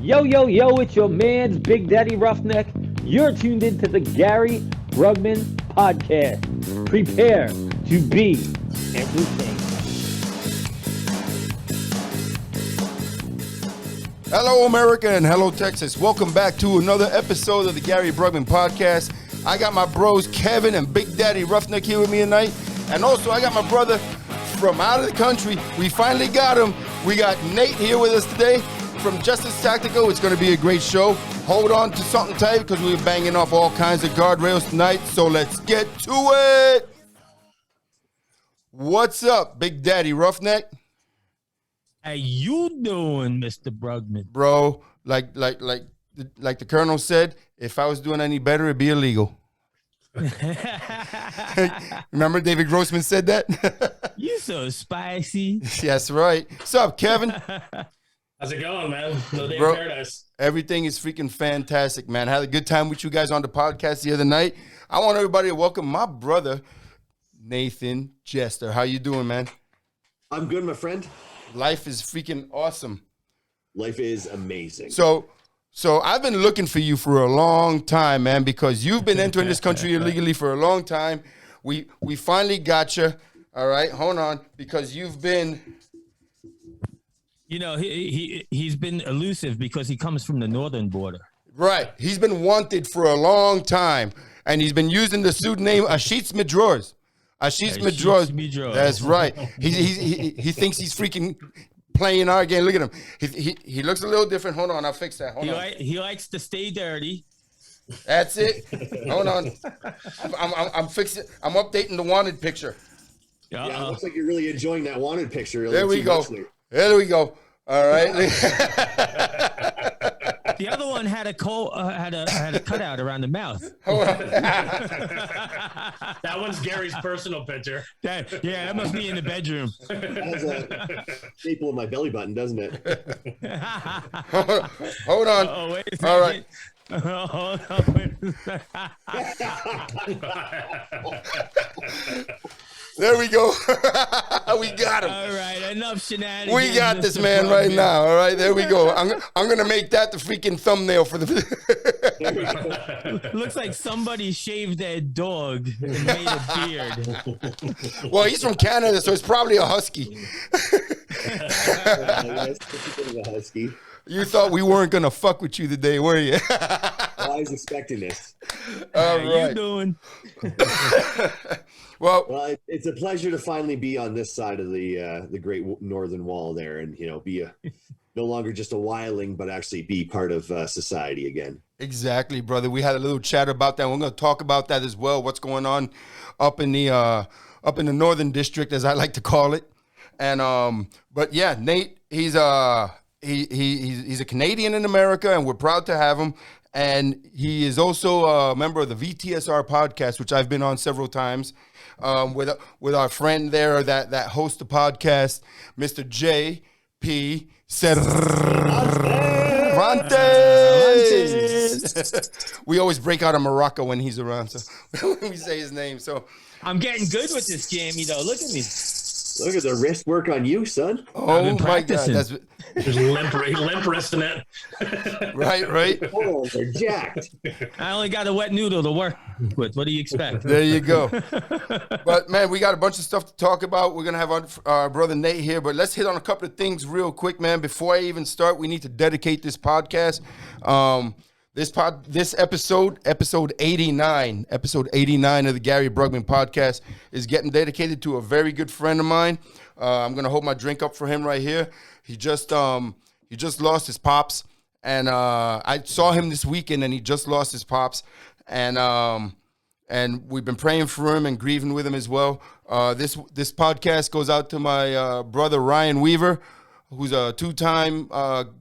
Yo, yo, yo, it's your man's Big Daddy Roughneck. You're tuned into the Gary Brugman Podcast. Prepare to be entertained. Hello, America, and hello, Texas. Welcome back to another episode of the Gary Brugman Podcast. I got my bros, Kevin and Big Daddy Roughneck, here with me tonight. And also, I got my brother from out of the country. We finally got him. We got Nate here with us today from Jester Tactical. It's going to be a great show. Hold on to something tight because we're banging off all kinds of guardrails tonight. So let's get to it. What's up, Big Daddy Roughneck? How you doing, Mr. Brugman? Bro, like the Colonel said, if I was doing any better, it'd be illegal. Remember David Grossman said that? You so spicy. That's right. What's up, Kevin? How's it going, man? No day Bro, of paradise. Everything is freaking fantastic, man. I had a good time with you guys on the podcast the other night. I want everybody to welcome my brother, Nathan Jester. How you doing, man? I'm good, my friend. Life is freaking awesome. Life is amazing. So I've been looking for you for a long time, man, because you've been entering this country illegally for a long time. We finally got you. All right, hold on, because you've been. You know, he's been elusive because he comes from the northern border. Right. He's been wanted for a long time, and he's been using the pseudonym Ashit's Midroz. Ashit's Midroz. That's right. He thinks he's freaking playing our game. Look at him. He looks a little different. Hold on, I'll fix that. Hold on. He likes to stay dirty. That's it. Hold on. I'm fixing. I'm updating the wanted picture. Yeah, it looks like you're really enjoying that wanted picture. There we go. There we go. All right. The other one had a cutout around the mouth. That one's Gary's personal picture. That must be in the bedroom. That has a staple in my belly button, doesn't it? Hold on. Oh, wait a second. All right. Hold on. Wait a There we go. We got him. All right, enough shenanigans. We got this man right now. All right, there we go. I'm gonna make that the freaking thumbnail for the. Looks like somebody shaved their dog and made a beard. Well, he's from Canada, so it's probably a husky. Yes, a husky. You thought we weren't gonna fuck with you today, were you? I was expecting this. All How right. you doing? Well, it's a pleasure to finally be on this side of the Great Northern Wall there, and be no longer just a wildling, but actually be part of society again. exactly, brother. We had a little chat about that. We're gonna talk about that as well. What's going on up in the Northern District, as I like to call it. And but yeah, Nate, he's a Canadian in America, and we're proud to have him. And he is also a member of the VTSR podcast, which I've been on several times, with our friend there that hosts the podcast, Mr. J.P. Cervantes. We always break out of Morocco when he's around, so when we say his name. So I'm getting good with this jammy, though. Look at me. Look at the wrist work on you, son. oh my God, that's There's limp wrist in it. right. Oh, they're jacked. I only got a wet noodle to work with. What do you expect? There you go. But, man, we got a bunch of stuff to talk about. We're going to have our brother Nate here. But let's hit on a couple of things real quick, man. Before I even start, we need to dedicate this podcast. This episode 89 of the Gary Brugman Podcast is getting dedicated to a very good friend of mine. I'm going to hold my drink up for him right here. He just lost his pops. And I saw him this weekend, and he just lost his pops. And we've been praying for him and grieving with him as well. This podcast goes out to my brother Ryan Weaver, who's a two-time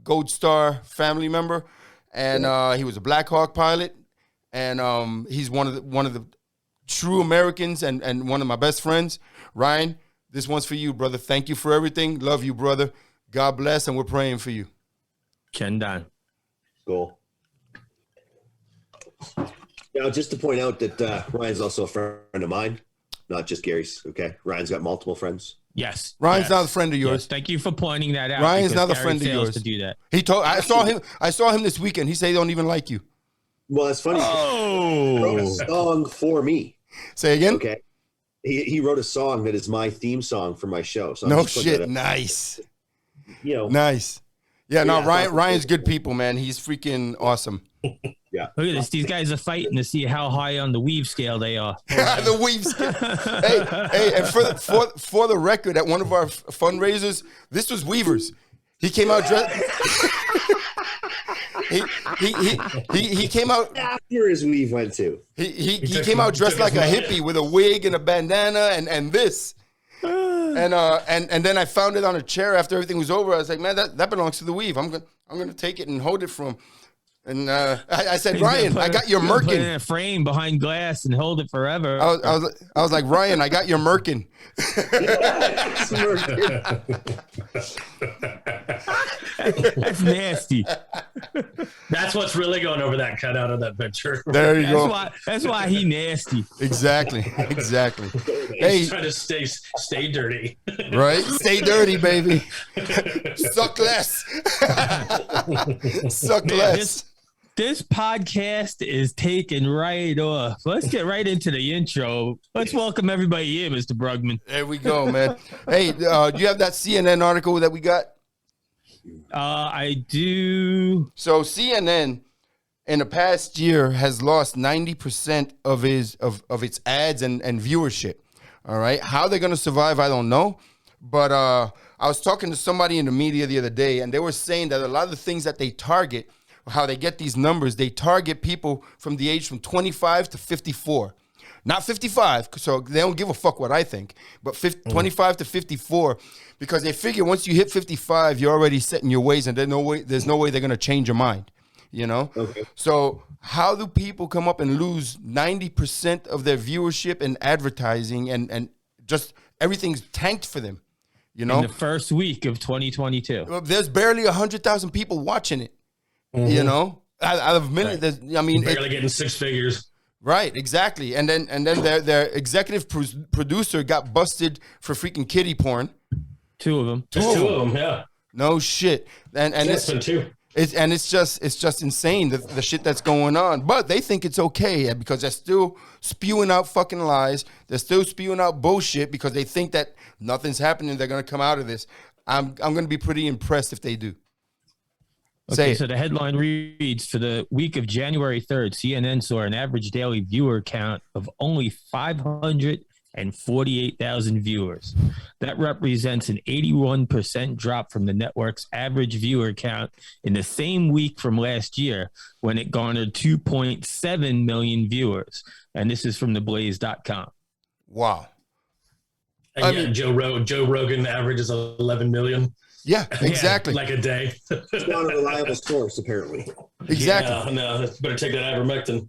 Gold Star family member, and he was a Black Hawk pilot. And he's one of the true Americans and one of my best friends. Ryan, this one's for you, brother. Thank you for everything. Love you, brother. God bless, and we're praying for you. Ken Don. Cool. Now, just to point out that Ryan's also a friend of mine, not just Gary's. Okay, Ryan's got multiple friends. Yes. Ryan's yes, not a friend of yours. yes. Thank you for pointing that out. Ryan's because not a Gary friend of fails yours. to do that. He told. I saw him this weekend. He said he don't even like you. Well, it's funny. He wrote a song for me. Say again. Okay. He wrote a song that is my theme song for my show. So I'm No just putting shit. that up. Nice. You know, Nice. Yeah. No. Yeah, Ryan's good people, man. He's freaking awesome. yeah. Look at this. These guys are fighting to see how high on the weave scale they are. The weaves. hey, and for the record, at one of our fundraisers, this was Weavers. He came out dressed. he came out After his weave went to. he came out dressed like a hippie with a wig and a bandana and this. And then I found it on a chair after everything was over. I was like, man, that belongs to the weave. I'm gonna take it and hold it from him. And I said, Ryan, I got your Put it in merkin. a frame behind glass and hold it forever. I was like, Ryan, I got your merkin. That's nasty. That's what's really going over that cutout of that picture. There you go. That's why he nasty. Exactly. Hey, He's trying to stay dirty. right? Stay dirty, baby. Suck less. Suck Man, less. This podcast is taking right off. Let's get right into the intro. Let's welcome everybody here, Mr. Brugman. There we go, man. Hey, do you have that CNN article that we got? I do. So CNN in the past year has lost 90% of its ads and viewership. All right. How they're gonna survive, I don't know. But I was talking to somebody in the media the other day, and they were saying that a lot of the things that they target, how they get these numbers, they target people from the age from 25 to 54. Not 55, so they don't give a fuck what I think, but 25 to 54, because they figure once you hit 55, you're already set in your ways, and there's no way they're gonna change your mind, you know? Okay. So how do people come up and lose 90% of their viewership and advertising and just everything's tanked for them, you know? In the first week of 2022. There's barely 100,000 people watching it, you know? Out of millions, I mean, Barely getting six figures. right, exactly. And then their executive producer got busted for freaking kiddie porn. Two of them. There's two of them, yeah. No shit. And It's been two. it's just insane the shit that's going on. But they think it's okay because they're still spewing out fucking lies. They're still spewing out bullshit because they think that nothing's happening. They're gonna come out of this. I'm gonna be pretty impressed if they do. Okay, so the headline reads, for the week of January 3rd, CNN saw an average daily viewer count of only 548,000 viewers. That represents an 81% drop from the network's average viewer count in the same week from last year, when it garnered 2.7 million viewers. And this is from theblaze.com. Wow. And I yet mean- Joe Rogan averages 11 million. Yeah, exactly. Like a day. It's not a reliable source, apparently. Exactly. Yeah, no, better take that ivermectin.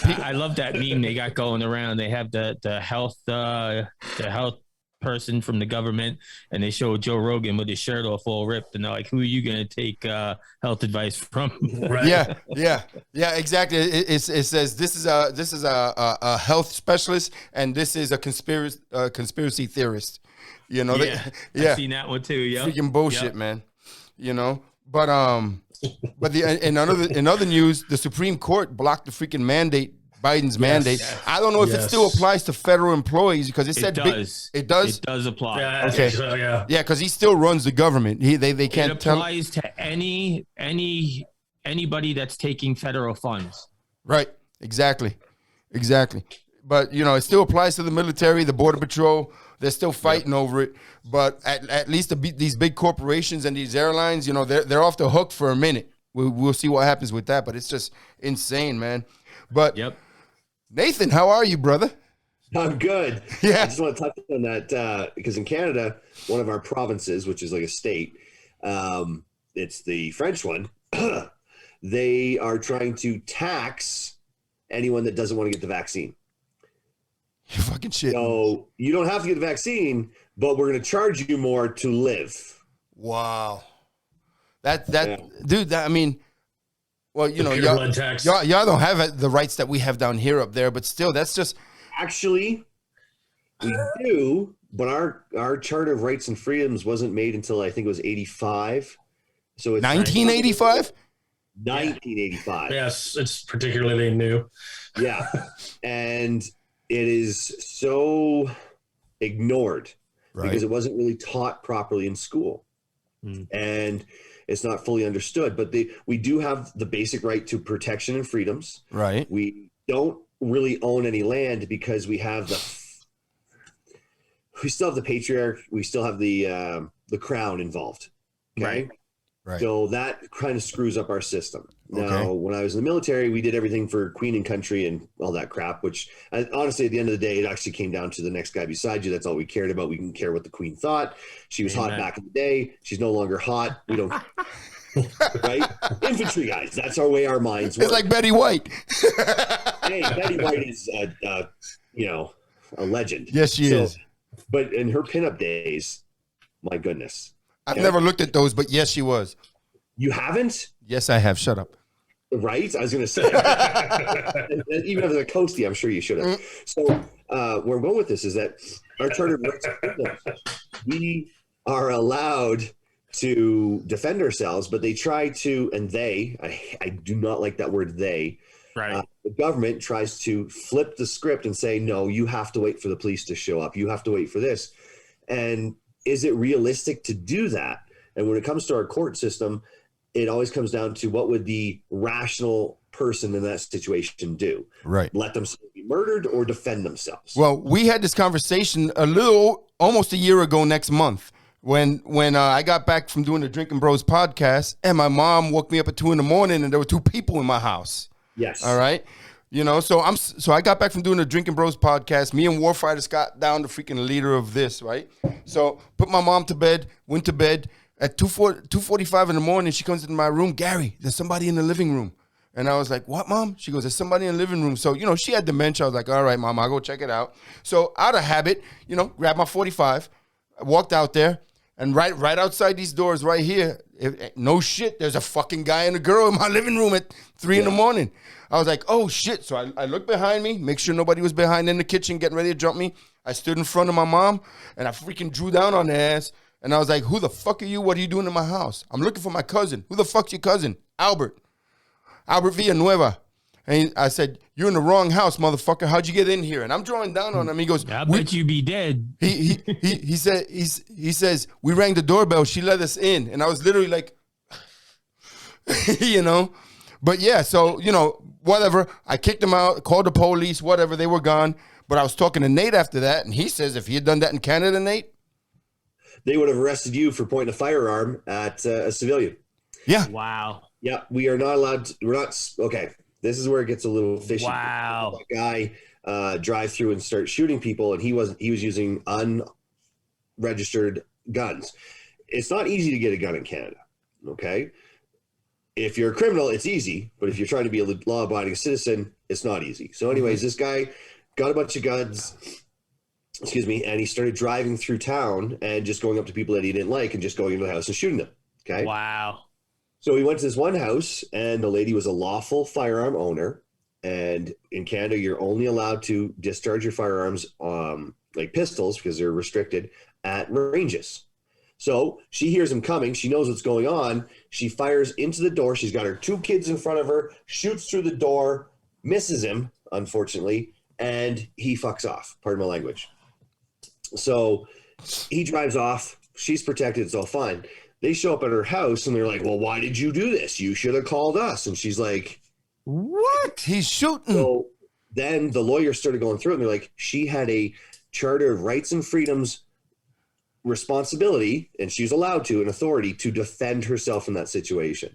I love that meme they got going around. They have the health person from the government, and they show Joe Rogan with his shirt off all ripped, and they're like, "Who are you going to take health advice from?" Right? Yeah, exactly. It says this is a health specialist, and this is a conspiracy theorist. You know, I've seen that one too. Yeah, freaking bullshit, man. You know, but in other news, the Supreme Court blocked the freaking mandate. Biden's mandate. I don't know if it still applies to federal employees because it said it does. It does apply. Yeah, Okay. so, yeah. Yeah, because he still runs the government. They can't It tell. applies to anybody that's taking federal funds. Right. Exactly. But you know, it still applies to the military, the border patrol. They're still fighting over it. But at least these big corporations and these airlines, you know, they're off the hook for a minute. We'll see what happens with that. But it's just insane, man. But Nathan, how are you, brother? I'm good. Yeah. I just want to touch on that because in Canada, one of our provinces, which is like a state, it's the French one, they are trying to tax anyone that doesn't want to get the vaccine. You fucking shit. So you don't have to get the vaccine, but we're going to charge you more to live. Wow. Dude, I mean, well, you know, blood tax. y'all don't have the rights that we have down here up there, but still, that's just Actually, we do, but our Charter of Rights and Freedoms wasn't made until I think it was 85. So it's 1985? 1985. Yes, it's particularly new. Yeah. And it is so ignored because it wasn't really taught properly in school. And it's not fully understood. But we do have the basic right to protection and freedoms. Right. We don't really own any land because we still have the patriarch. We still have the crown involved. Okay. Right. So that kind of screws up our system. Now, Okay. when I was in the military, we did everything for Queen and country and all that crap, which honestly, at the end of the day, it actually came down to the next guy beside you. That's all we cared about. We didn't care what the Queen thought. She was hot back in the day. She's no longer hot. We don't, right? Infantry guys. That's our way our minds work. It's like Betty White. Hey, Betty White is, a legend. Yes, she is. But in her pinup days, my goodness. I've never looked at those, but yes, she was. You haven't? Yes, I have. Shut up. Right? I was going to say. Even as a coastie, I'm sure you should have. So where I'm going with this is that our Charter of Rights, we are allowed to defend ourselves, but they try to, and I do not like that word they. Right. The government tries to flip the script and say, no, you have to wait for the police to show up. You have to wait for this. And is it realistic to do that? And when it comes to our court system, it always comes down to what would the rational person in that situation do? Right. Let themselves be murdered or defend themselves? Well, we had this conversation almost a year ago next month when I got back from doing the Drinking Bros podcast, and my mom woke me up at 2 a.m. and there were 2 people in my house. Yes. All right. So I got back from doing the Drinking Bros podcast. Me and Warfighter Scott down, the freaking leader of this, right? So put my mom to bed, went to bed. At 2:45 in the morning, she comes into my room. Gary, there's somebody in the living room. And I was like, what, Mom? She goes, there's somebody in the living room. So, she had dementia. I was like, all right, Mom, I'll go check it out. So out of habit, grabbed my 45. I walked out there. And right outside these doors right here, no shit, there's a fucking guy and a girl in my living room at 3 in the morning. I was like, oh, shit. So I looked behind me, make sure nobody was behind in the kitchen getting ready to jump me. I stood in front of my mom, and I freaking drew down on their ass. And I was like, who the fuck are you? What are you doing in my house? I'm looking for my cousin. Who the fuck's your cousin? Albert Villanueva. And I said, you're in the wrong house, motherfucker. How'd you get in here? And I'm drawing down on him. He goes, I bet you be dead. He says, we rang the doorbell. She let us in. And I was literally like, But yeah, so, whatever. I kicked them out, called the police, whatever. They were gone. But I was talking to Nate after that. And he says if he had done that in Canada, Nate, they would have arrested you for pointing a firearm at a civilian. Yeah. Wow. Yeah, we are not allowed. We're not. Okay, this is where it gets a little fishy. Wow. A guy drive through and start shooting people, and he was using unregistered guns. It's not easy to get a gun in Canada. Okay, if you're a criminal, it's easy, but if you're trying to be a law-abiding citizen, it's not easy. So, anyways, this guy got a bunch of guns. And he started driving through town and just going up to people that he didn't like and just going into the house and shooting them. Okay. Wow. So he went to this one house, and the lady was a lawful firearm owner. And in Canada, you're only allowed to discharge your firearms, like pistols, because they're restricted, at ranges. So she hears him coming. She knows what's going on. She fires into the door. She's got her 2 kids in front of her, shoots through the door, misses him, unfortunately, and he fucks off. Pardon my language. So he drives off. She's protected. It's all fine. They show up at her house, and they're like, well, why did you do this? You should have called us. And she's like, what? He's shooting. So then the lawyer started going through it, and they're like, she had a Charter of Rights and Freedoms responsibility, and she's allowed to, an authority to defend herself in that situation.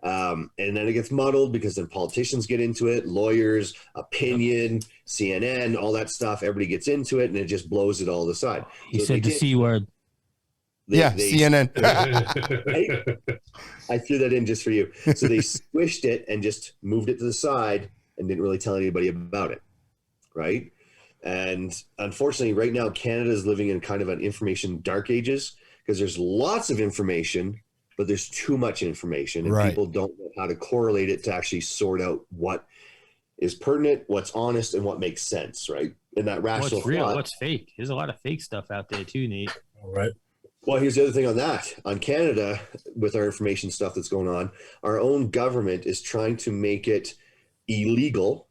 And then it gets muddled because then politicians get into it, lawyers, opinion, CNN, all that stuff. Everybody gets into it, and it just blows it all aside. He said the C word. CNN. I threw that in just for you. So they squished it and just moved it to the side and didn't really tell anybody about it, right? And unfortunately, right now, Canada is living in kind of an information dark ages because there's lots of information, but there's too much information, and people don't know how to correlate it to actually sort out what is pertinent, what's honest, and what makes sense, right? And that rational What's real? thought. What's fake? There's a lot of fake stuff out there too, Nate. All right. Well, here's the other thing on that. On Canada, with our information stuff that's going on, our own government is trying to make it illegal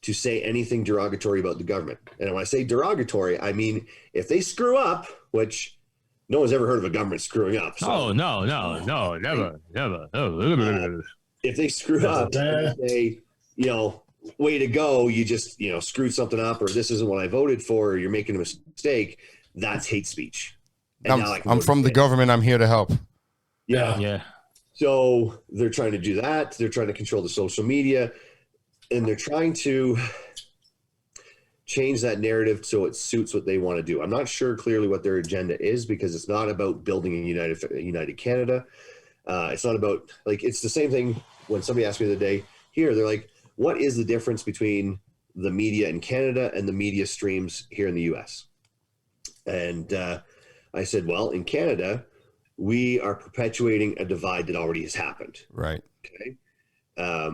to say anything derogatory about the government. And when I say derogatory, I mean if they screw up, which no one's ever heard of a government screwing up. So, Oh, no, never. if they screw up, and say, way to go, you just, screwed something up, or this isn't what I voted for, or you're making a mistake, that's hate speech. And I'm from the government. I'm here to help. Yeah. So they're trying to do that. They're trying to control the social media, and they're trying to change that narrative so it suits what they want to do. I'm not sure clearly what their agenda is, because it's not about building a united Canada. It's not about, it's the same thing when somebody asked me the other day here, they're like, what is the difference between the media in Canada and the media streams here in the US? And I said, well, in Canada, we are perpetuating a divide that already has happened. Right. Okay.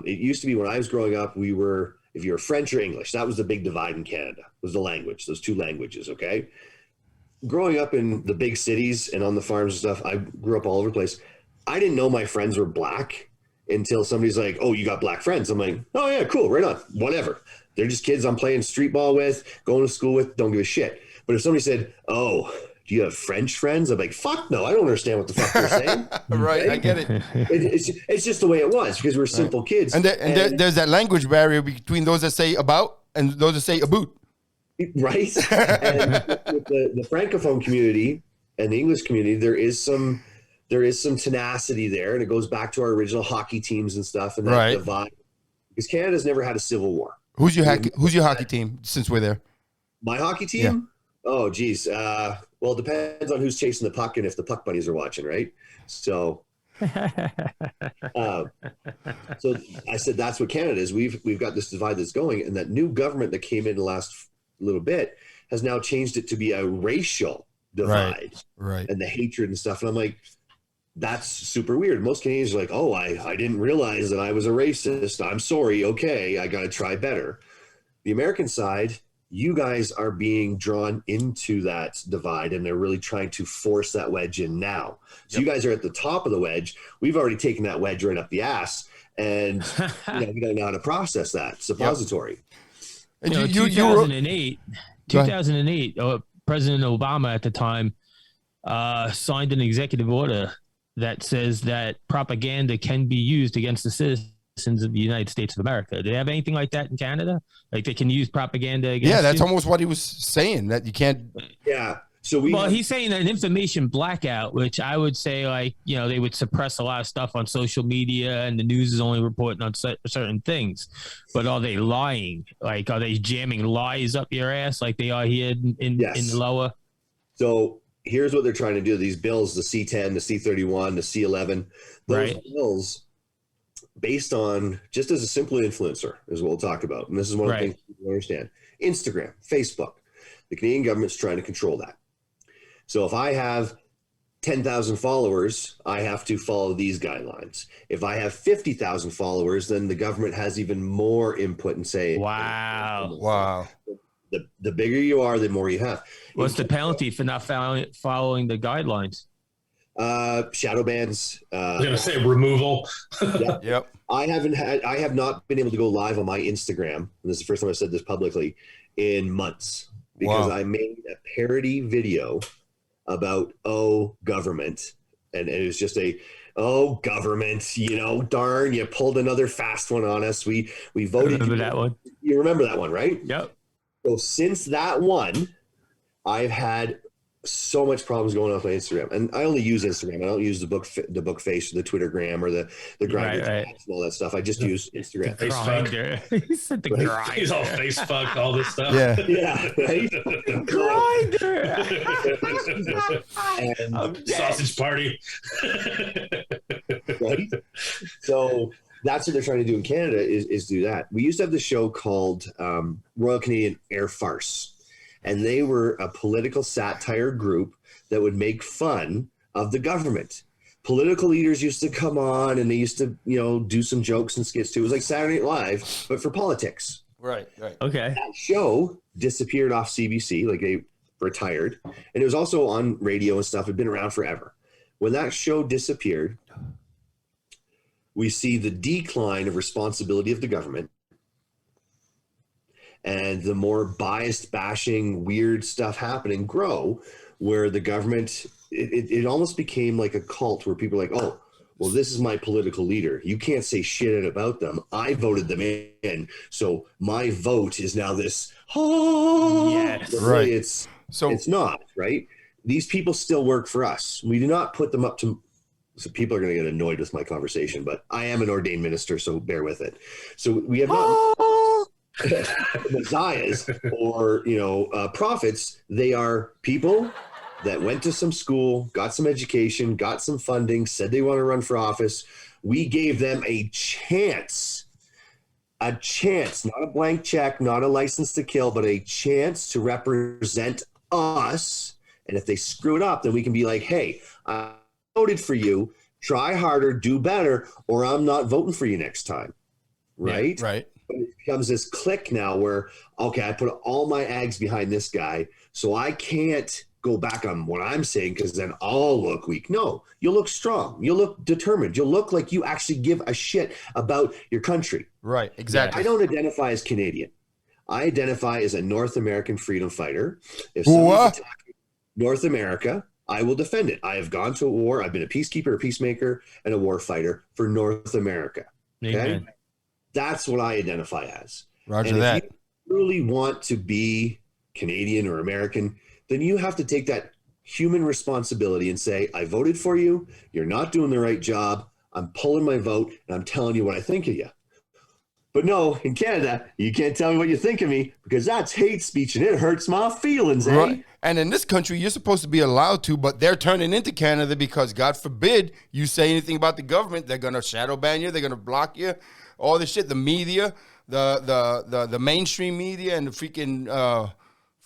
It used to be when I was growing up, if you were French or English, that was the big divide in Canada, was the language, those two languages. Okay. Growing up in the big cities and on the farms and stuff, I grew up all over the place. I didn't know my friends were black until somebody's like, oh, you got black friends. I'm like, oh yeah, cool. Right on. Whatever. They're just kids I'm playing street ball with, going to school with, don't give a shit. But if somebody said, oh, do you have French friends? I'm like, fuck no, I don't understand what the fuck they're saying. Right, I get it. It's just the way it was, because we're simple kids. And there's that language barrier between those that say about and those that say about. Right. And with the Francophone community and the English community, there is some tenacity there, and it goes back to our original hockey teams and stuff, and that divide. Because Canada's never had a civil war. Who's your hockey team, since we're there? My hockey team? Yeah. Oh, geez. Well, it depends on who's chasing the puck and if the puck buddies are watching, right? So, so I said that's what Canada is. We've got this divide that's going, and that new government that came in the last little bit has now changed it to be a racial divide, right? And the hatred and stuff. And I'm like, that's super weird. Most Canadians are like, oh, I didn't realize that I was a racist. I'm sorry. Okay, I got to try better. The American side, you guys are being drawn into that divide, and they're really trying to force that wedge in now. So you guys are at the top of the wedge. We've already taken that wedge right up the ass, and we don't know how to process that suppository. And 2008, President Obama at the time signed an executive order that says that propaganda can be used against the citizens of the United States of America. Do they have anything like that in Canada? Like they can use propaganda against that's you? almost what he was saying, that you can't. Yeah. So he's saying an information blackout, which I would say they would suppress a lot of stuff on social media, and the news is only reporting on certain things. But are they lying? Like, are they jamming lies up your ass like they are here in the lower? So here's what they're trying to do. These bills, the C10, the C31, the C11, those bills, based on, just as a simple influencer is what we'll talk about. And this is one of the things people understand. Instagram, Facebook, the Canadian government's trying to control that. So if I have 10,000 followers, I have to follow these guidelines. If I have 50,000 followers, then the government has even more input and say, wow. The bigger you are, the more you have. What's the penalty for not following the guidelines? Shadow bans. I was going to say removal. Yep. I have not been able to go live on my Instagram, and this is the first time I've said this publicly, in months, because I made a parody video about government, and it was just government, darn, you pulled another fast one on us. We voted. Remember that one? You remember that one, right? Yep. So since that one, I've had so much problems going on with my Instagram, and I only use Instagram. I don't use the book face or the Twittergram or the Grindr and all that stuff. I just use Instagram. Facebook. He said the Grindr. He's all Facebook, all this stuff. Yeah, right. Grindr. Sausage party. Right. So that's what they're trying to do in Canada is do that. We used to have the show called Royal Canadian Air Farce. And they were a political satire group that would make fun of the government. political leaders used to come on and they used to, do some jokes and skits too. It was like Saturday Night Live, but for politics. Right. Okay. That show disappeared off CBC, like they retired. And it was also on radio and stuff. It had been around forever. When that show disappeared, we see the decline of responsibility of the government and the more biased, bashing, weird stuff happening grow, where the government, it almost became like a cult where people are like, oh, well, this is my political leader. You can't say shit about them. I voted them in. So my vote is now this. Oh, yes. Right. It's not, right? These people still work for us. We do not put them up to. So people are going to get annoyed with my conversation, but I am an ordained minister, so bear with it. So we have not messiahs or, prophets. They are people that went to some school, got some education, got some funding, said they want to run for office. We gave them a chance, not a blank check, not a license to kill, but a chance to represent us. And if they screw it up, then we can be like, hey, I voted for you, try harder, do better, or I'm not voting for you next time. Right? Yeah, right. But it becomes this clique now where, okay, I put all my eggs behind this guy, so I can't go back on what I'm saying because then I'll look weak. No, you'll look strong. You'll look determined. You'll look like you actually give a shit about your country. Right, exactly. I don't identify as Canadian. I identify as a North American freedom fighter. If What? somebody's attacking North America, I will defend it. I have gone to a war. I've been a peacekeeper, a peacemaker, and a war fighter for North America. Okay? Amen. That's what I identify as. Roger and that. If you really want to be Canadian or American, then you have to take that human responsibility and say, I voted for you. You're not doing the right job. I'm pulling my vote and I'm telling you what I think of you. But no, in Canada, you can't tell me what you think of me because that's hate speech and it hurts my feelings, eh? Right. And in this country, you're supposed to be allowed to, but they're turning into Canada because, God forbid, you say anything about the government, they're going to shadow ban you, they're going to block you, all this shit, the media, the mainstream media and the freaking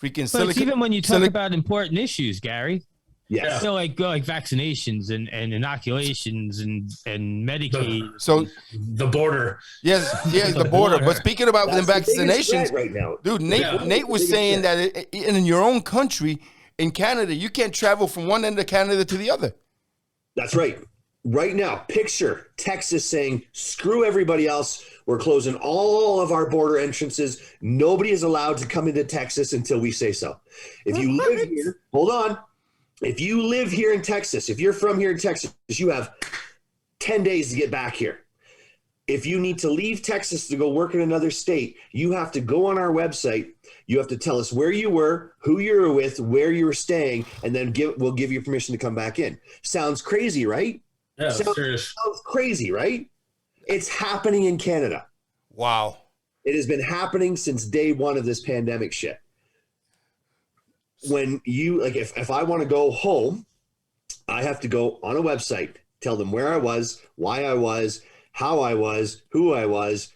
But silicon. even when you talk about important issues, Gary, Yes. so like vaccinations and inoculations and Medicaid. So The border. yes, the border. But speaking about them That's the biggest vaccinations, threat right now. dude, Nate was saying that in your own country, in Canada, you can't travel from one end of Canada to the other. That's right. Right now, picture Texas saying, screw everybody else. We're closing all of our border entrances. Nobody is allowed to come into Texas until we say so. If you live here, hold on. If you live here in Texas, if you're from here in Texas, you have 10 days to get back here. If you need to leave Texas to go work in another state, you have to go on our website. You have to tell us where you were, who you were with, where you were staying, and then we'll give you permission to come back in. Sounds crazy, right? Yeah, serious. Sounds crazy, right? It's happening in Canada. Wow. It has been happening since day one of this pandemic shit. When you, like, if I want to go home, I have to go on a website, tell them where I was, why I was, how I was, who I was,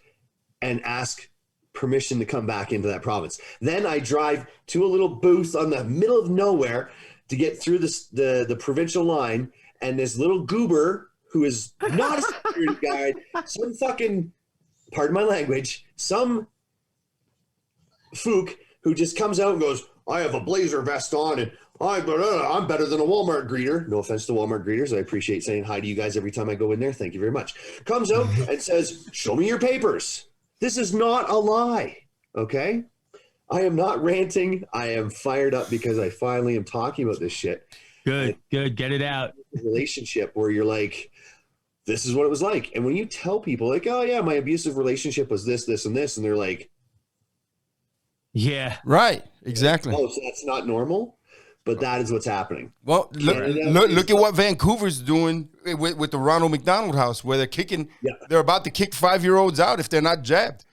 and ask permission to come back into that province. Then I drive to a little booth on the middle of nowhere to get through the provincial line, and this little goober who is not a security guard, some fucking, pardon my language, some fook who just comes out and goes, I have a blazer vest on and I'm better than a Walmart greeter. No offense to Walmart greeters. I appreciate saying hi to you guys every time I go in there. Thank you very much. Comes out and says, show me your papers. This is not a lie. Okay. I am not ranting. I am fired up because I finally am talking about this shit. Good. Get it out. Relationship where you're like, this is what it was like. And when you tell people like, oh yeah, my abusive relationship was this, this, and this. And they're like, yeah. Right. Exactly. oh, so that's not normal, but that is what's happening. Well, look at what Vancouver's doing with the Ronald McDonald House, where they're kicking. Yeah. They're about to kick 5-year-olds out if they're not jabbed.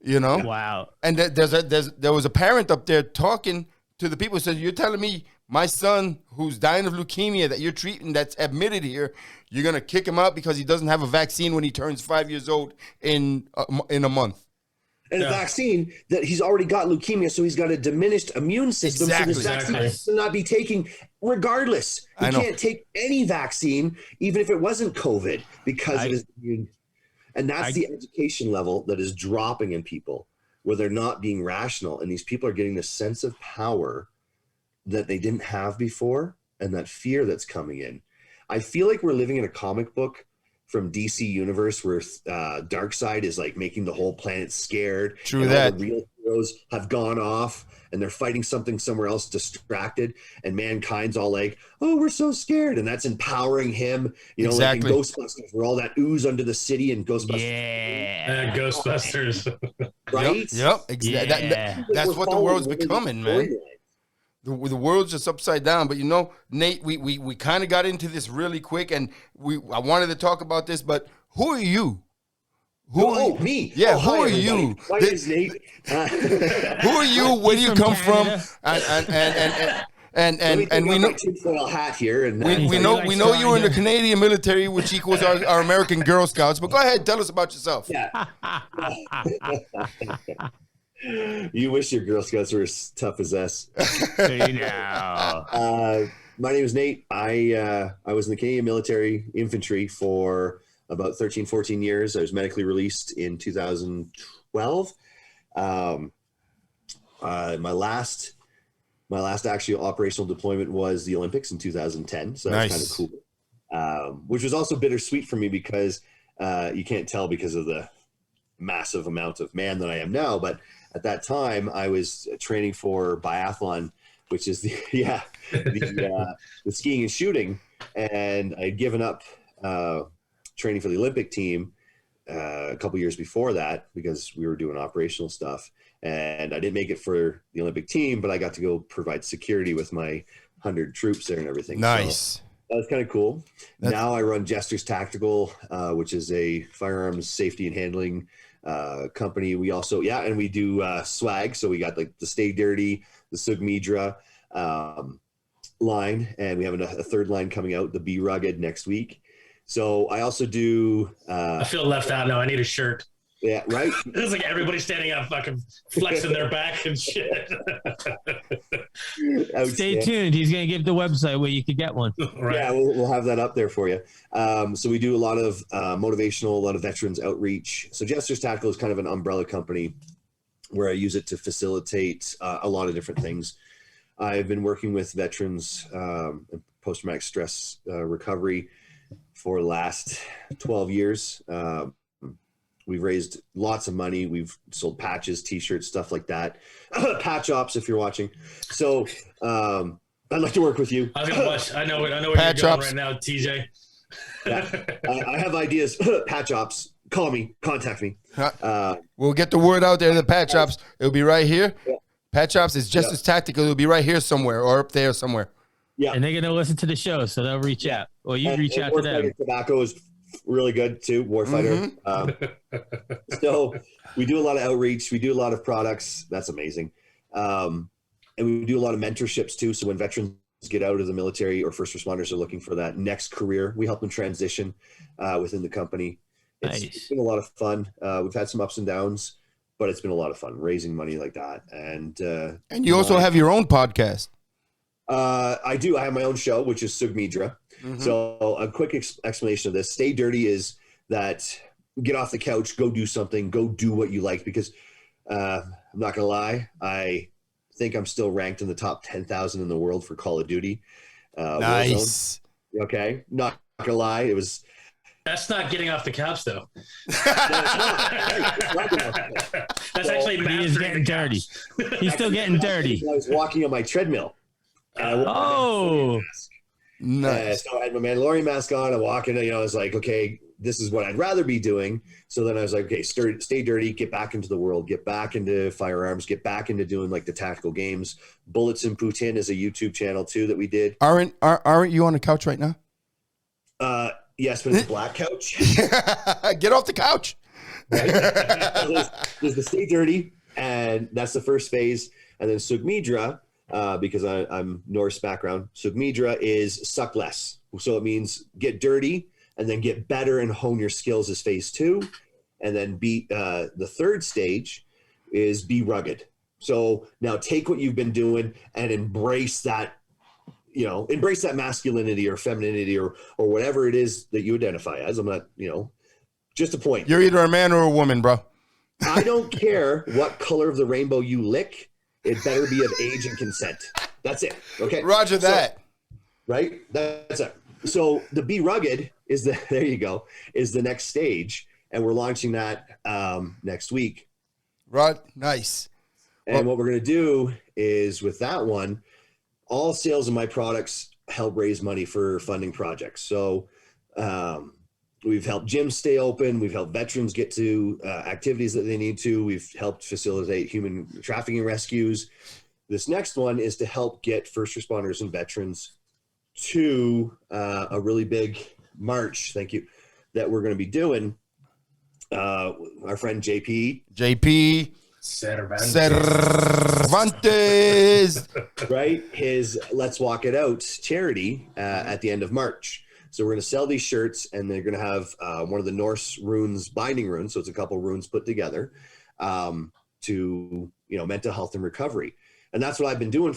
You know. Wow. And there was a parent up there talking to the people. Said, "You're telling me my son who's dying of leukemia that you're treating, that's admitted here, you're gonna kick him out because he doesn't have a vaccine when he turns 5 years old in a month." And a vaccine that he's already got leukemia, so he's got a diminished immune system. Exactly. So this vaccine will not be taking regardless. He can't take any vaccine, even if it wasn't COVID, because of his immune. And that's the education level that is dropping in people, where they're not being rational. And these people are getting this sense of power that they didn't have before, and that fear that's coming in. I feel like we're living in a comic book from DC Universe where Darkseid is like making the whole planet scared. True and that. all the real heroes have gone off and they're fighting something somewhere else, distracted, and mankind's all like, oh, we're so scared. And that's empowering him, you know, like in Ghostbusters, where all that ooze under the city and Ghostbusters. Ghostbusters. Right? Yep. That's what the world's becoming, man. The world's just upside down. But you know, Nate, we kind of got into this really quick, and I wanted to talk about this, but who are you? Me? Yeah, who are everybody. you? My name's Nate. Who are you? Where do you come from? And we know tinfoil hat here, and we know you were in the Canadian military, which equals our American Girl Scouts. But go ahead, tell us about yourself. Yeah. You wish your Girl Scouts were as tough as us. My name is Nate. I was in the Canadian military infantry for about 13, 14 years. I was medically released in 2012. My last actual operational deployment was the Olympics in 2010. So that's kind of cool. Which was also bittersweet for me because you can't tell because of the massive amount of man that I am now. But at that time, I was training for biathlon, which is the skiing and shooting. And I'd given up training for the Olympic team a couple years before that because we were doing operational stuff. And I didn't make it for the Olympic team, but I got to go provide security with my 100 troops there and everything. Nice. So that was kind of cool. Now I run Jester's Tactical, which is a firearms safety and handling company. We also, and we do swag. So we got like the Stay Dirty, the Sugmidra line, and we have a third line coming out, the Be Rugged, next week. So I also do. I feel left out now. I need a shirt. Yeah, right. It's like everybody standing up, fucking flexing their back and shit. Stay tuned. He's going to give the website where you could get one. Right. Yeah, we'll have that up there for you. So we do a lot of motivational, a lot of veterans outreach. So Jester's Tactical is kind of an umbrella company where I use it to facilitate a lot of different things. I've been working with veterans and post-traumatic stress recovery for the last 12 years. We've raised lots of money. We've sold patches, T-shirts, stuff like that. Patch ops, if you're watching. So I'd like to work with you. I was gonna watch. I know where Patch you're going ops. right now, TJ. Yeah. I have ideas. Patch ops. Call me. Contact me. We'll get the word out there in the patch ops. It'll be right here. Yeah. Patch ops is just as tactical. It'll be right here somewhere or up there somewhere. Yeah. And they're going to listen to the show, so they'll reach out. Or you reach out to them. Tobacco is really good too, Warfighter. So we do a lot of outreach. We do a lot of products. That's amazing. And we do a lot of mentorships too. So when veterans get out of the military or first responders are looking for that next career, we help them transition within the company. It's been a lot of fun. We've had some ups and downs, but it's been a lot of fun raising money like that. And you also have your own podcast. I do. I have my own show, which is Sugmidra. So a quick explanation of this. Stay Dirty is that get off the couch, go do something, go do what you like. Because I'm not going to lie, I think I'm still ranked in the top 10,000 in the world for Call of Duty. Nice. Warzone. Okay. Not going to lie. It was. That's not getting off the couch, though. That's So, actually He is getting dirty. He's still getting dirty. I was walking on my treadmill. Nice. So I had my Mandalorian mask on. I'm walking, I was like, okay, this is what I'd rather be doing. So then I was like, okay, stay dirty, get back into the world, get back into firearms, get back into doing like the tactical games. Bullets and Putin is a YouTube channel too that we did. Aren't you on the couch right now? Yes, but it's a black couch. Get off the couch. Right? There's the Stay Dirty, and that's the first phase. And then Sugmidra, because I'm Norse background, Sugmidra is suck less. So it means get dirty and then get better and hone your skills is phase 2. And then the third stage is be rugged. So now take what you've been doing and embrace that, embrace that masculinity or femininity or whatever it is that you identify as. I'm not, just a point. You're either a man or a woman, bro. I don't care what color of the rainbow you lick. It better be of age and consent. That's it. Okay. Roger that. Right. That's it. So the Be Rugged is there you go, is the next stage. And we're launching that next week. Nice. And what we're going to do is with that one, all sales of my products help raise money for funding projects. So we've helped gyms stay open. We've helped veterans get to activities that they need to. We've helped facilitate human trafficking rescues. This next one is to help get first responders and veterans to a really big march, thank you, that we're going to be doing. Our friend JP. Cervantes, right? His Let's Walk It Out charity at the end of March. So we're going to sell these shirts, and they're going to have one of the Norse runes, binding runes. So it's a couple runes put together to mental health and recovery, and that's what I've been doing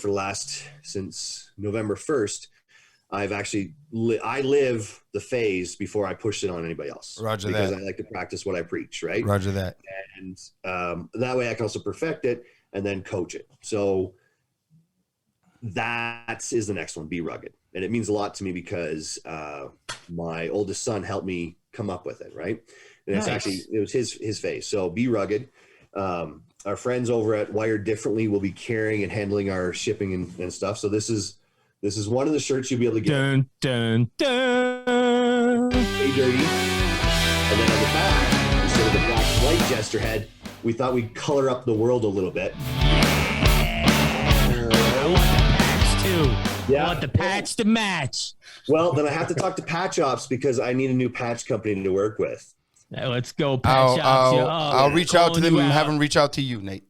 since November 1st. I've actually I live the phase before I push it on anybody else. Roger because that. I like to practice what I preach, right? Roger that. And that way I can also perfect it and then coach it. So that is the next one, Be Rugged. And it means a lot to me because my oldest son helped me come up with it, right? And it was his phase. So Be Rugged. Our friends over at Wired Differently will be carrying and handling our shipping and stuff. So this is one of the shirts you'll be able to get. Dun, dun, dun. Hey, dirty. And then on the back, instead of the black and white Jester head, we thought we'd color up the world a little bit. I want the patch too. Yeah. I want the patch to match. Well, then I have to talk to Patch Ops because I need a new patch company to work with. Let's go, Patch Ops. I'll reach out to them and have them reach out to you, Nate.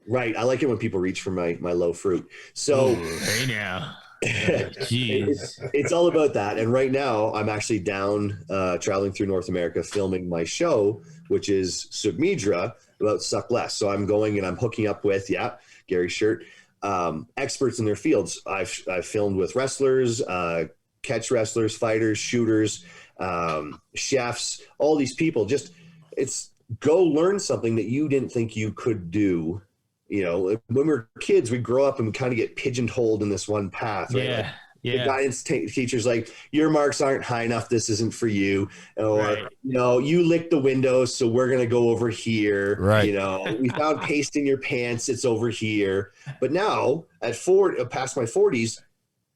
Right. I like it when people reach for my low fruit. So hey now. It's all about that. And right now I'm actually down traveling through North America filming my show, which is Sugmidra, about Suck Less. So I'm going and I'm hooking up with Gary Shirt, experts in their fields. I've filmed with wrestlers, catch wrestlers, fighters, shooters, chefs, all these people. Just it's go learn something that you didn't think you could do. When we were kids, we grow up and we kind of get pigeonholed in this one path. Right? The guidance teacher's like, your marks aren't high enough. This isn't for you. Or, you licked the windows, so we're going to go over here. Right. We found paste in your pants. It's over here. But now past my 40s,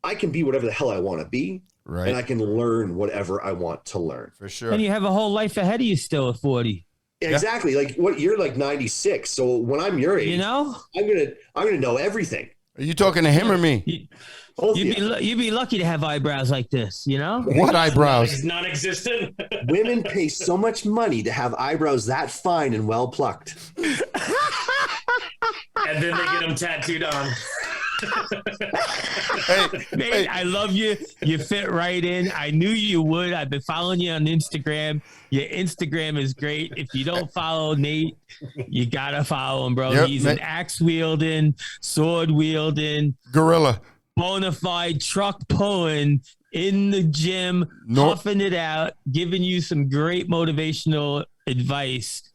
I can be whatever the hell I want to be. Right. And I can learn whatever I want to learn. For sure. And you have a whole life ahead of you still at 40. Exactly. Like you're like 96. So when I'm your age, I'm gonna know everything. Are you talking to him or me? You'd be lucky to have eyebrows like this, What eyebrows? Non-existent. Women pay so much money to have eyebrows that fine and well plucked. And then they get them tattooed on. Nate, I love you. You fit right in. I knew you would. I've been following you on Instagram. Your Instagram is great. If you don't follow Nate, you gotta follow him, bro. Yep, He's an axe wielding, sword wielding, gorilla, bona fide truck pulling in the gym, puffing it out, giving you some great motivational advice.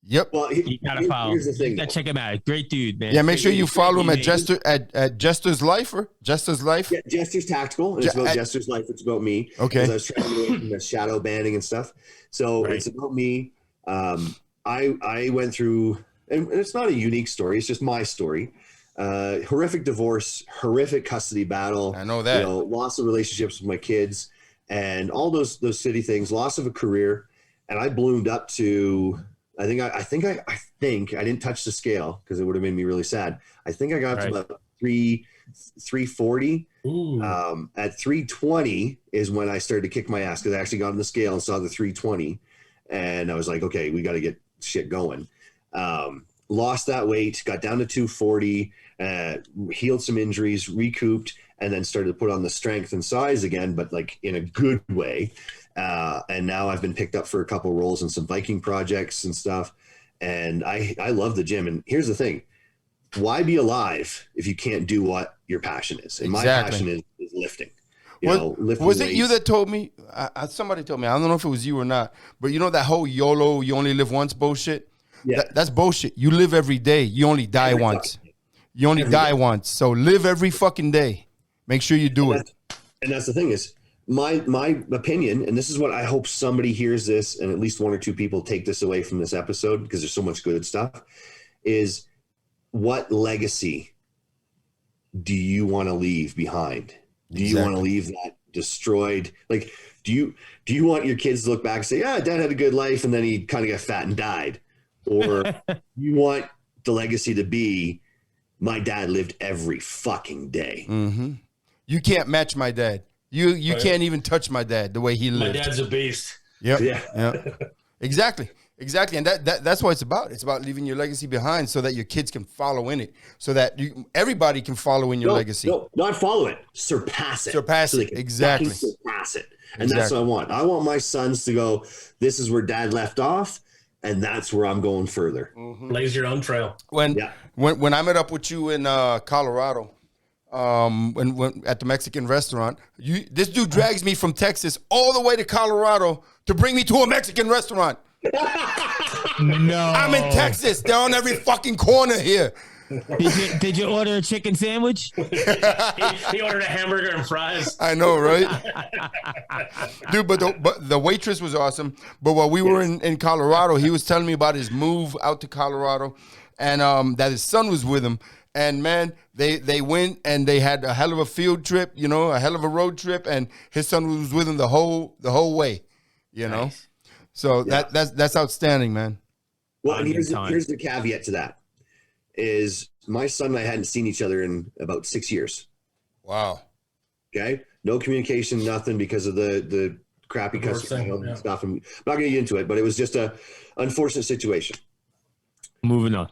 Yep. Well, you gotta follow. Here's the thing. You gotta check him out. Great dude, man. Yeah, make sure you follow him at Jester at Jester's Life or Jester's Life. Yeah, Jester's Tactical. And it's about Jester's life. It's about me. Okay. Because I was trying to get away from the shadow banning and stuff. So it's about me. I went through, and it's not a unique story. It's just my story. Horrific divorce, horrific custody battle. I know that. Loss of relationships with my kids, and all those city things. Loss of a career, and I bloomed up to. I think I didn't touch the scale because it would have made me really sad. I think I got up to about 340. At 320 is when I started to kick my ass because I actually got on the scale and saw the 320, and I was like, okay, we got to get shit going. Lost that weight, got down to 240, healed some injuries, recouped, and then started to put on the strength and size again, but like in a good way. And now I've been picked up for a couple roles in some Viking projects and stuff. And I love the gym. And here's the thing. Why be alive if you can't do what your passion is? And my passion is lifting. Lifting was it weights. you that told me? Somebody told me. I don't know if it was you or not. But you know that whole YOLO, you only live once bullshit? Yeah. That's bullshit. You live every day. You only die once. You only die once. So live every fucking day. Make sure you do it. And that's the thing is, my opinion, and this is what I hope somebody hears this, and at least one or two people take this away from this episode, because there's so much good stuff, is what legacy do you want to leave behind? Do you want to leave that destroyed? Like, do you want your kids to look back and say, yeah, dad had a good life and then he kind of got fat and died? Or you want the legacy to be, my dad lived every fucking day. Mm-hmm. You can't match my dad. You can't even touch my dad the way he lived. My dad's a beast. Yep. Yeah. Exactly. And that's what it's about. It's about leaving your legacy behind so that your kids can follow in it, so that everybody can follow in your legacy. No, not follow it. Surpass it. Surpass it. Exactly. Surpass it. And that's what I want. I want my sons to go, this is where dad left off, and that's where I'm going further. Blaze your own trail. When I met up with you in Colorado, when at the Mexican restaurant, this dude drags me from Texas all the way to Colorado to bring me to a Mexican restaurant. No, I'm in Texas. They're on every fucking corner here. Did you order a chicken sandwich? He ordered a hamburger and fries. I know, right? Dude, but the waitress was awesome. But while we were in Colorado, he was telling me about his move out to Colorado, and that his son was with him. And man, they went and they had a hell of a field trip, a hell of a road trip, and his son was with him the whole way, Nice. So that's outstanding, man. Well, and here's the caveat to that, is my son and I hadn't seen each other in about 6 years. Wow. Okay. No communication, nothing, because of the crappy customer stuff. I'm not going to get into it, but it was just a unfortunate situation. Moving on.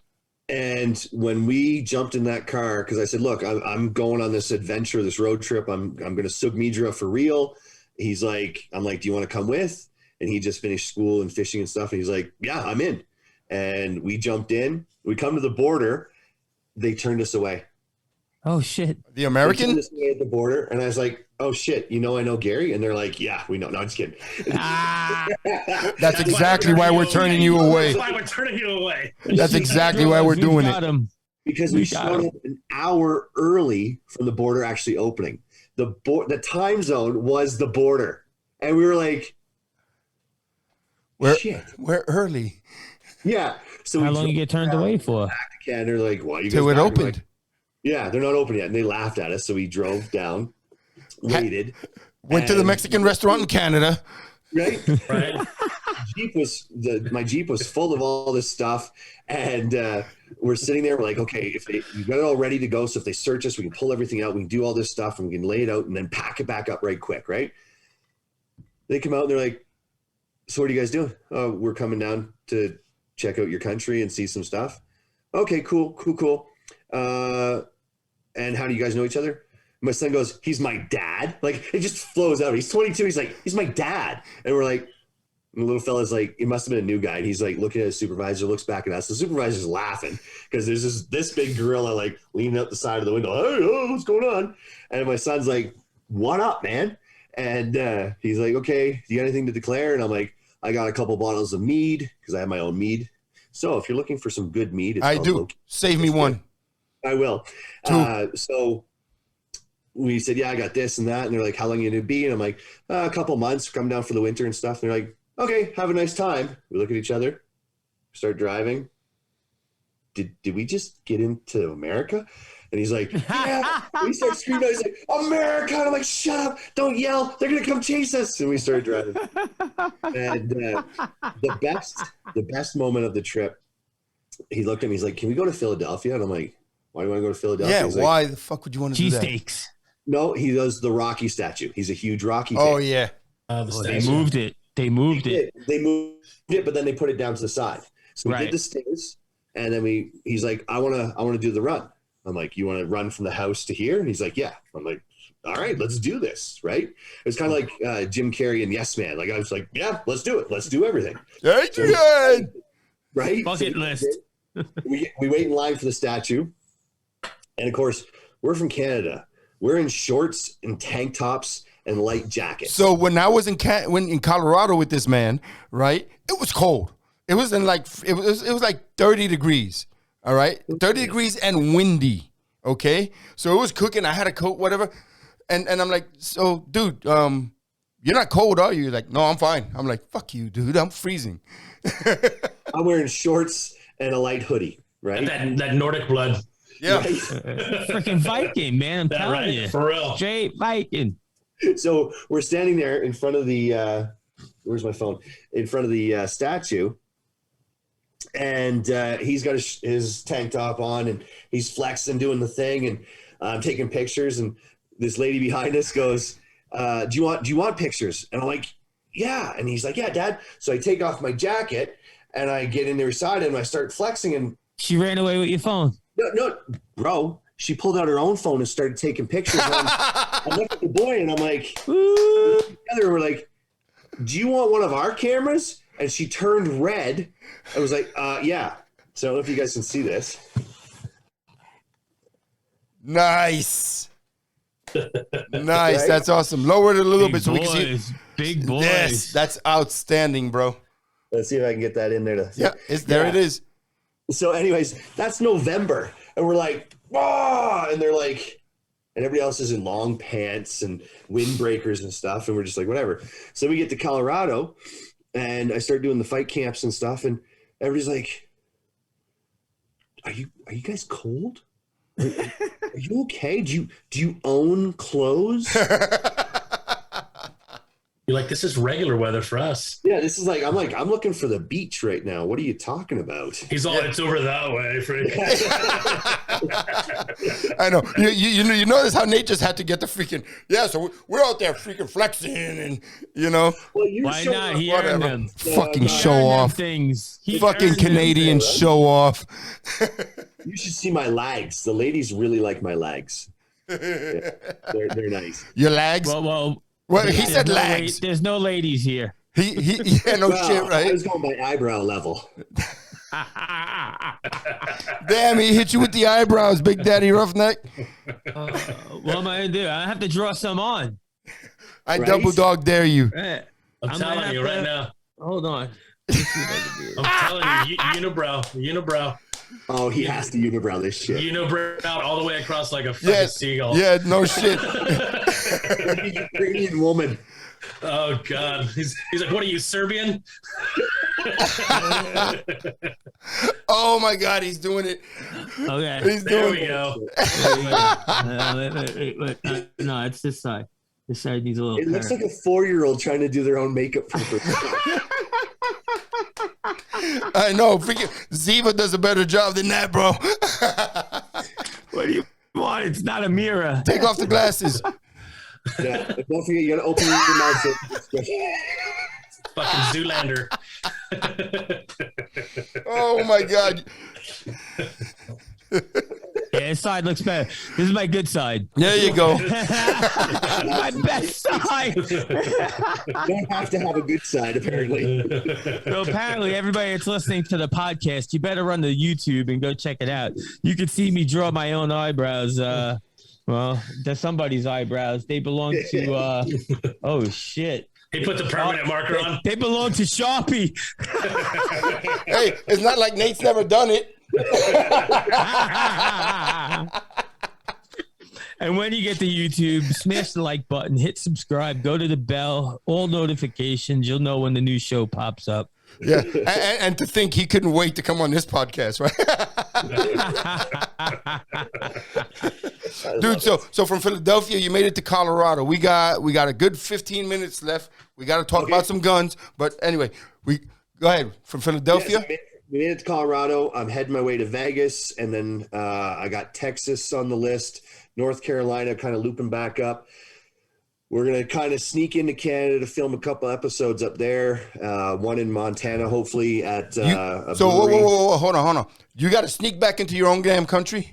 And when we jumped in that car, because I said, look, I'm going on this adventure, this road trip. I'm going to Sugmidra for real. He's like, I'm like, do you want to come with? And he just finished school and fishing and stuff. And he's like, yeah, I'm in. And we jumped in. We come to the border. They turned us away. Oh, shit. The American? They turned us away at the border. And I was like, oh, shit, I know Gary? And they're like, yeah, we know. No, I'm just kidding. That's exactly why we're turning you away. That's why we're turning you away. That's exactly why we're doing it. Because we showed up an hour early from the border actually opening. The time zone was the border. And we were like, we're early. Yeah. So how long you get turned away for? Back to Canada. They're like, "Well, you guys till it opened." Like, yeah, they're not open yet, and they laughed at us. So we drove down, waited, went to the Mexican restaurant in Canada. Right. Right. My Jeep was full of all this stuff, and we're sitting there. We're like, okay, we've got it all ready to go. So if they search us, we can pull everything out. We can do all this stuff, and we can lay it out, and then pack it back up right quick. Right. They come out and they're like, so what are you guys doing? Oh, we're coming down to check out your country and see some stuff. Okay, cool. And how do you guys know each other? My son goes, he's my dad. Like, it just flows out. He's 22. He's like, he's my dad. And we're like, and the little fella's like, it must have been a new guy. And he's like looking at his supervisor, looks back at us. The supervisor's laughing because there's this big gorilla like leaning out the side of the window. Hey, what's going on? And my son's like, what up, man? And he's like, okay, you got anything to declare? And I'm like, I got a couple bottles of mead because I have my own mead. So if you're looking for some good mead, I do. Save me one. I will. So we said, yeah, I got this and that. And they're like, how long are you going to be? And I'm like, a couple months, come down for the winter and stuff. And they're like, okay, have a nice time. We look at each other, start driving. Did we just get into America? And he's like, yeah. And he starts screaming. He's like, America. And I'm like, shut up. Don't yell. They're going to come chase us. And we started driving. And the best moment of the trip, he looked at me. He's like, can we go to Philadelphia? And I'm like, why do you want to go to Philadelphia? Yeah, he's why like, the fuck would you want to do that? Cheesesteaks. No, he does the Rocky statue. He's a huge Rocky fan. Oh, yeah. They moved it. They moved it, but then they put it down to the side. So we did the stairs, and then he's like, I want to do the run. I'm like, you want to run from the house to here? And he's like, yeah. I'm like, all right, let's do this, right? It was kind of like Jim Carrey and Yes Man. Like, I was like, yeah, let's do it. Let's do everything. So right? Bucket list. We wait in line for the statue. And of course, we're from Canada. We're in shorts and tank tops and light jackets. So when I was in Colorado with this man, right, it was cold. It was it was like 30 degrees. All right, 30 degrees and windy. Okay, so it was cooking. I had a coat, whatever, and I'm like, so dude, you're not cold, are you? You're like, no, I'm fine. I'm like, fuck you, dude. I'm freezing. I'm wearing shorts and a light hoodie, right? And that Nordic blood. Yeah. Right? Freaking Viking, man. I'm That telling right, you. for real. Straight Viking. So we're standing there in front of the where's my phone? In front of the statue, and he's got his tank top on, and he's flexing, doing the thing, and I'm taking pictures. And this lady behind us goes, "Do you want pictures?" And I'm like, "Yeah." And he's like, "Yeah, Dad." So I take off my jacket and I get in there beside him. And I start flexing, and She ran away with your phone. no, bro. She pulled out her own phone and started taking pictures. I look at the boy and I'm like, together we're like, "Do you want one of our cameras?" And she turned red. I was like, "Yeah." So I don't know if you guys can see this. Nice. Nice. Right? That's awesome. Lower it a little Big bit so we can see it. boys. Big boys. Yes, that's outstanding, bro. Let's see if I can get that in there. Yeah, there it is. So anyways, that's November. And we're like, "Oh," and they're like, and everybody else is in long pants and windbreakers and stuff. And we're just like, whatever. So we get to Colorado and I start doing the fight camps and stuff. And everybody's like, are you guys cold? Are you okay? Do you own clothes? You're like, this is regular weather for us. Yeah, this is like, I'm looking for the beach right now. What are you talking about? He's all, it's over that way. I know. You notice how Nate just had to get the freaking, so we're out there freaking flexing and, Well, you're Why showing not? off He earned whatever. them. Fucking He show earned them off. things. He Fucking earned them. Canadian show off. You should see my legs. The ladies really like my legs. Yeah, they're nice. Your lags? Well, Well, he there's said no lags. there's no ladies here. Yeah, no Well, shit, I right? was going by eyebrow level. Damn, he hit you with the eyebrows, Big Daddy Roughneck. What am I gonna do? I have to draw some on. I Right? double dog dare you. Eh, I'm I'm telling gonna you have right to- now. Hold on. Let me see if I can do it. I'm telling you, unibrow, Oh, he has to unibrow this shit. unibrow out all the way across like a fucking Yes. seagull. Yeah, no shit. Ukrainian woman. Oh God, he's like, what are you, Serbian? Oh my God, he's doing it. Okay. He's There doing we it. go. Wait. No, it's this side. This side needs a little. It looks curve. like a 4-year-old trying to do their own makeup for her. I know. Freaking Ziva does a better job than that, bro. What do you want? It's not a mirror. Take off the glasses. Yeah. Don't forget, you gotta open your mouth. Fucking Zoolander. Oh my God. Yeah, this side looks better. This is my good side. There you go. My best side. You don't have to have a good side, apparently. So apparently, everybody that's listening to the podcast, you better run to YouTube and go check it out. You can see me draw my own eyebrows. Well, they're somebody's eyebrows. They belong to. Oh shit! He put the permanent marker on. They belong to Sharpie. Hey, it's not like Nate's never done it. And when you get to YouTube, smash the like button, hit subscribe, go to the bell, all notifications. You'll know when the new show pops up. Yeah, and to think he couldn't wait to come on this podcast, right? Dude, so from Philadelphia, you made it to Colorado. We got a good 15 minutes left. We got to talk about some guns, but anyway, we go ahead from Philadelphia. Yes, we made it to Colorado. I'm heading my way to Vegas, and then I got Texas on the list, North Carolina, kind of looping back up. We're going to kind of sneak into Canada to film a couple episodes up there, one in Montana, hopefully at a brewery. Whoa, hold on. You got to sneak back into your own damn country?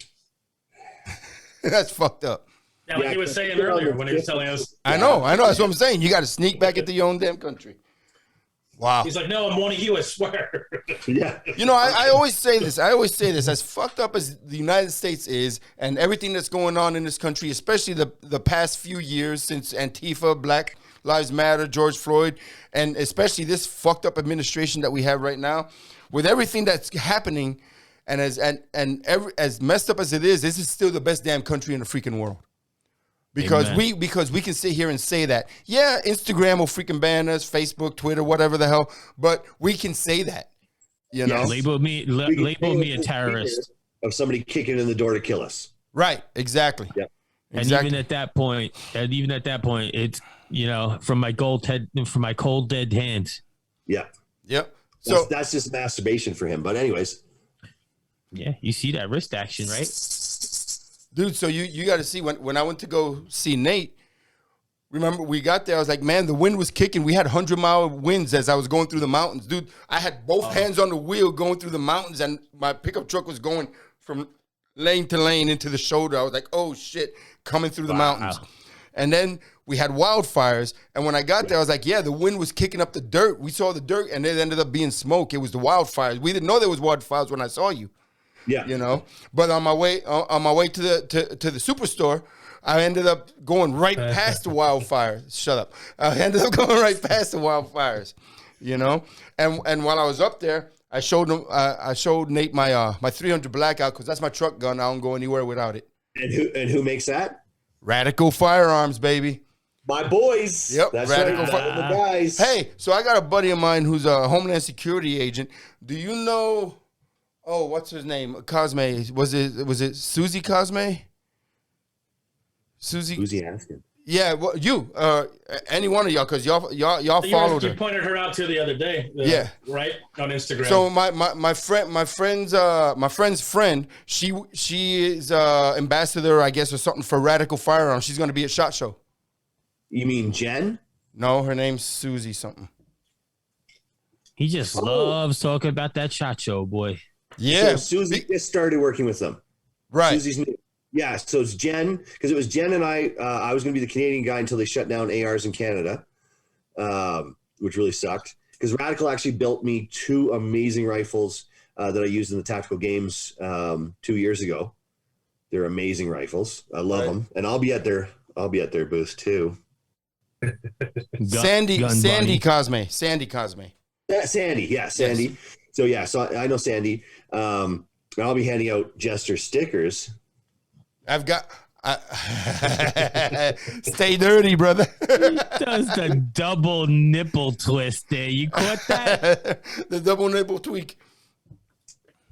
That's fucked up. Yeah, like he was saying earlier when he was telling us. I know. That's what I'm saying. You got to sneak back into your own damn country. Wow. He's like, no, I'm one of you, I swear. Yeah. You know, I always say this. As fucked up as the United States is and everything that's going on in this country, especially the past few years since Antifa, Black Lives Matter, George Floyd, and especially this fucked up administration that we have right now, with everything that's happening, and as messed up as it is, this is still the best damn country in the freaking world. Because Amen. we can sit here and say that. Yeah, Instagram will freaking ban us, Facebook, Twitter, whatever the hell, but we can say that. You know? Yes. Label me a terrorist. Of somebody kicking in the door to kill us. Right, exactly. Yeah. And Exactly. even at that point, it's, you know, from my cold dead hands. Yeah. Yep. So That's just masturbation for him. But anyways, Yeah, you see that wrist action, right? dude, so you got to see when I went to go see Nate. Remember, we got there. I was like, man, the wind was kicking. We had 100-mile winds as I was going through the mountains, dude. I had both hands on the wheel going through the mountains, and my pickup truck was going from lane to lane into the shoulder. I was like, oh shit, coming through the mountains. And then we had wildfires, and when I got there, I was like, yeah, the wind was kicking up the dirt. We saw the dirt, and it ended up being smoke. It was the wildfires. We didn't know there was wildfires when I saw you. yeah. You know, but on my way to the superstore, I ended up going right past the wildfires. Shut up! I ended up going right past the wildfires. You know, and while I was up there, I showed Nate my 300 blackout, because that's my truck gun. I don't go anywhere without it. And who makes that? Radical Firearms, baby. My boys. Yep, That's Radical right. The guys. Hey, so I got a buddy of mine who's a Homeland Security agent. Do you know? Oh, what's his name? Cosme. Was it Susie Cosme? Susie. Who's he asking? Yeah, well, you. Any one of y'all, because y'all followed You her. pointed her out to the other day. Yeah. Right on Instagram. So my friend's friend, she is ambassador, I guess, or something for Radical Firearms. She's going to be at SHOT Show. You mean Jen? No, her name's Susie something. He just loves talking about that SHOT Show, boy. Yeah, So Susie just started working with them. right. Susie's new. Yeah, so it's Jen, because it was Jen and I was going to be the Canadian guy until they shut down ARs in Canada, which really sucked. Because Radical actually built me 2 amazing rifles that I used in the tactical games 2 years ago. They're amazing rifles. I love them, and I'll be at their booth too. Sandy Cosme. Yeah, Sandy. Yes. So I know Sandy. And I'll be handing out Jester stickers. I've got. Stay dirty, brother. Does the double nipple twist there? You caught that? The double nipple tweak.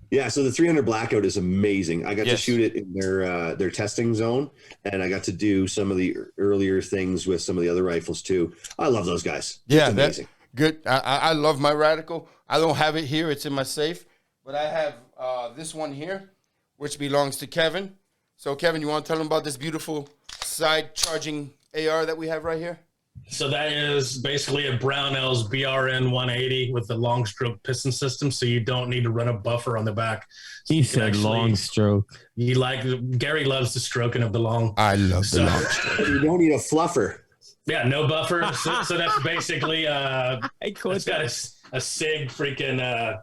Yeah, so the 300 Blackout is amazing. I got to Yes. shoot it in their testing zone, and I got to do some of the earlier things with some of the other rifles too. I love those guys. Yeah, It's that's amazing. good. I love my Radical. I don't have it here. It's in my safe. But I have this one here, which belongs to Kevin. So, Kevin, you want to tell them about this beautiful side charging AR that we have right here? So that is basically a Brownells BRN 180 with the long stroke piston system, so you don't need to run a buffer on the back. He said actually- long stroke. Gary loves the stroking of the long. I love So, You don't need a fluffer. yeah, no buffer. So that's basically it's got a SIG freaking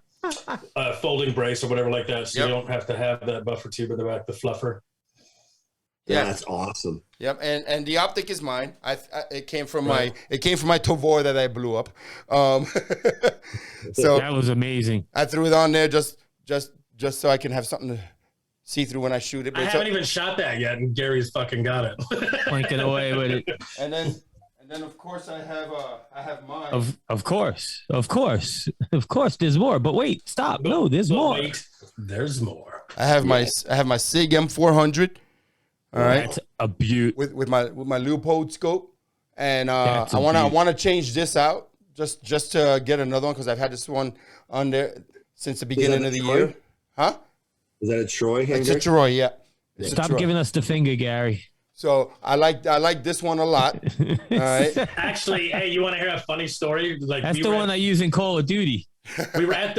folding brace or whatever like that, so Yep. you don't have to have that buffer tube in the back, the fluffer. Yeah. That's awesome. Yep, and the optic is mine. It came from my Tavor that I blew up. So That was amazing. I threw it on there just so I can have something to see through when I shoot it. I haven't even shot that yet, and Gary's fucking got it. Planking away with it. And then of course I have mine. Of course. There's more. But wait, stop. No, there's But more. wait, there's more. I have my SIG M400. All right. That's a beaut. With my Leupold scope, and That's a I beaut. want to change this out just to get another one, because I've had this one on there since the beginning of the Troy? year. Huh? Is that a Troy It's hanger? a Troy, yeah. It's a Stop Troy. giving us the finger, Gary. So I like this one a lot. All right. Actually, hey, you want to hear a funny story? Like That's the one I use in Call of Duty. we were at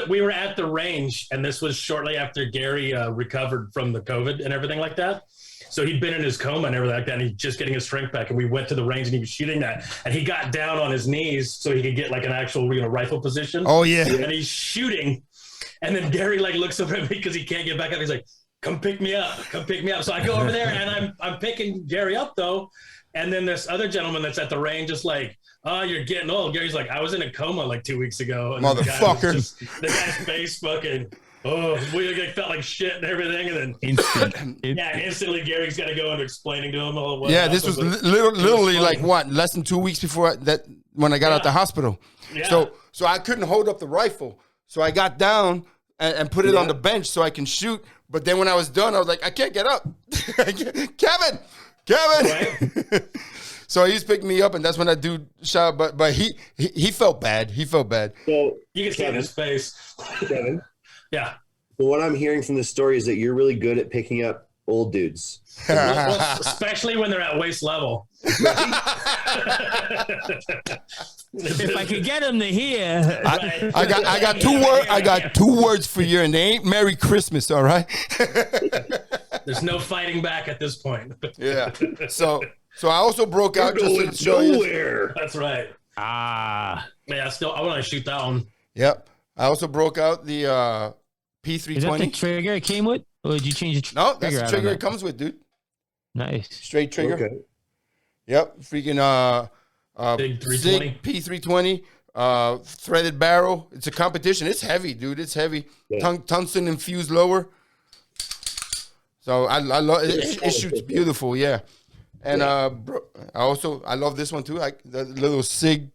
the range, and this was shortly after Gary recovered from the COVID and everything like that. So he'd been in his coma and everything like that, and he's just getting his strength back. And we went to the range and he was shooting that, and he got down on his knees so he could get like an actual rifle position. Oh yeah. And he's shooting, and then Gary like looks over at me because he can't get back up. He's like, come pick me up. So I go over there and I'm picking Gary up though. And then this other gentleman that's at the range is like, oh, you're getting old. Gary's like, I was in a coma like 2 weeks ago. And motherfucker. The guy's face fucking, we felt like shit and everything. And then instantly Gary's got to go and explaining to him all what Yeah, this was literally like what, less than 2 weeks before that when I got out the hospital. Yeah. So I couldn't hold up the rifle. So I got down and put it on the bench so I can shoot. But then when I was done, I was like, I can't get up. Kevin. Right? So he's picking me up, and that's when that dude shot. But he felt bad. He felt bad. So You can see it in his face. Kevin, Yeah. well, what I'm hearing from this story is that you're really good at picking up old dudes. Well, especially when they're at waist level. If I could get him to hear. I got two words for you, and they ain't Merry Christmas, all right? There's no fighting back at this point. Yeah. So I also broke out just to show you. nowhere. That's right. Ah. Yeah, I want to shoot that one. Yep. I also broke out the Is that the P320. trigger it came with? Or did you change the trigger? No, that's the out on trigger that? it comes with, dude. Nice. Straight trigger. Okay. Yep. Freaking Big 320. Sig P320 threaded barrel. It's a competition. It's heavy, dude. It's heavy. Yeah. Tungsten infused lower. So I love it. It shoots beautiful, yeah. And I love this one too. Like the little Sig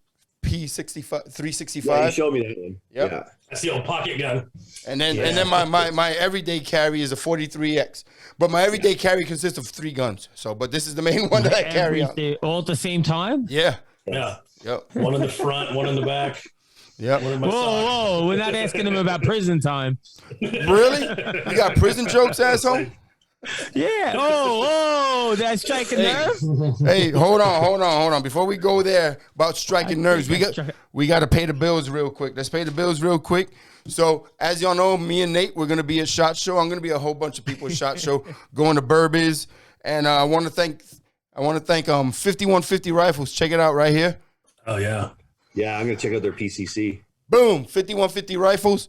P65 365. Yeah, you showed me that one. Yep. Yeah. That's the old pocket gun. And then my everyday carry is a 43X. But my everyday carry consists of 3 guns. But this is the main one that I carry on. All at the same time? Yeah. Yeah. Yep. One in the front, one in the back. Yep. One in my sock. Whoa, we're not asking him about prison time. Really? You got prison jokes, asshole? Yeah. Oh, that's striking nerve. Hey, hold on. Before we go there about striking nerves, we got to pay the bills real quick. Let's pay the bills real quick. So, as y'all know, me and Nate, we're going to be at SHOT Show. I'm going to be a whole bunch of people at SHOT Show going to Burbies. And I want to thank 5150 Rifles. Check it out right here. Oh, yeah. Yeah, I'm gonna check out their PCC. Boom, 5150 Rifles.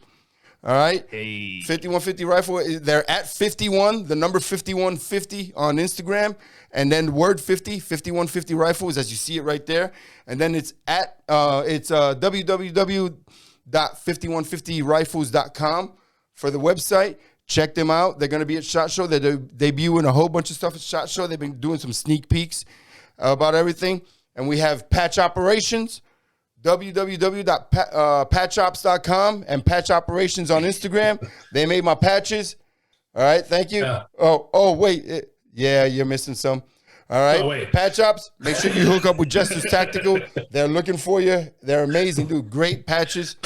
All right. Hey. 5150 Rifle. They're at 51, the number 5150 on Instagram. And then the word 5150 Rifles, as you see it right there. And then it's at www.5150rifles.com for the website. Check them out. They're going to be at SHOT Show. They're debuting a whole bunch of stuff at SHOT Show. They've been doing some sneak peeks about everything. And we have Patch Operations, www.patchops.com, and Patch Operations on Instagram. They made my patches. All right, thank you. Yeah. Oh, wait. Yeah, you're missing some. All right, Oh, wait. Patch Ops. Make sure you hook up with Jester's Tactical. They're looking for you. They're amazing, dude. Great patches.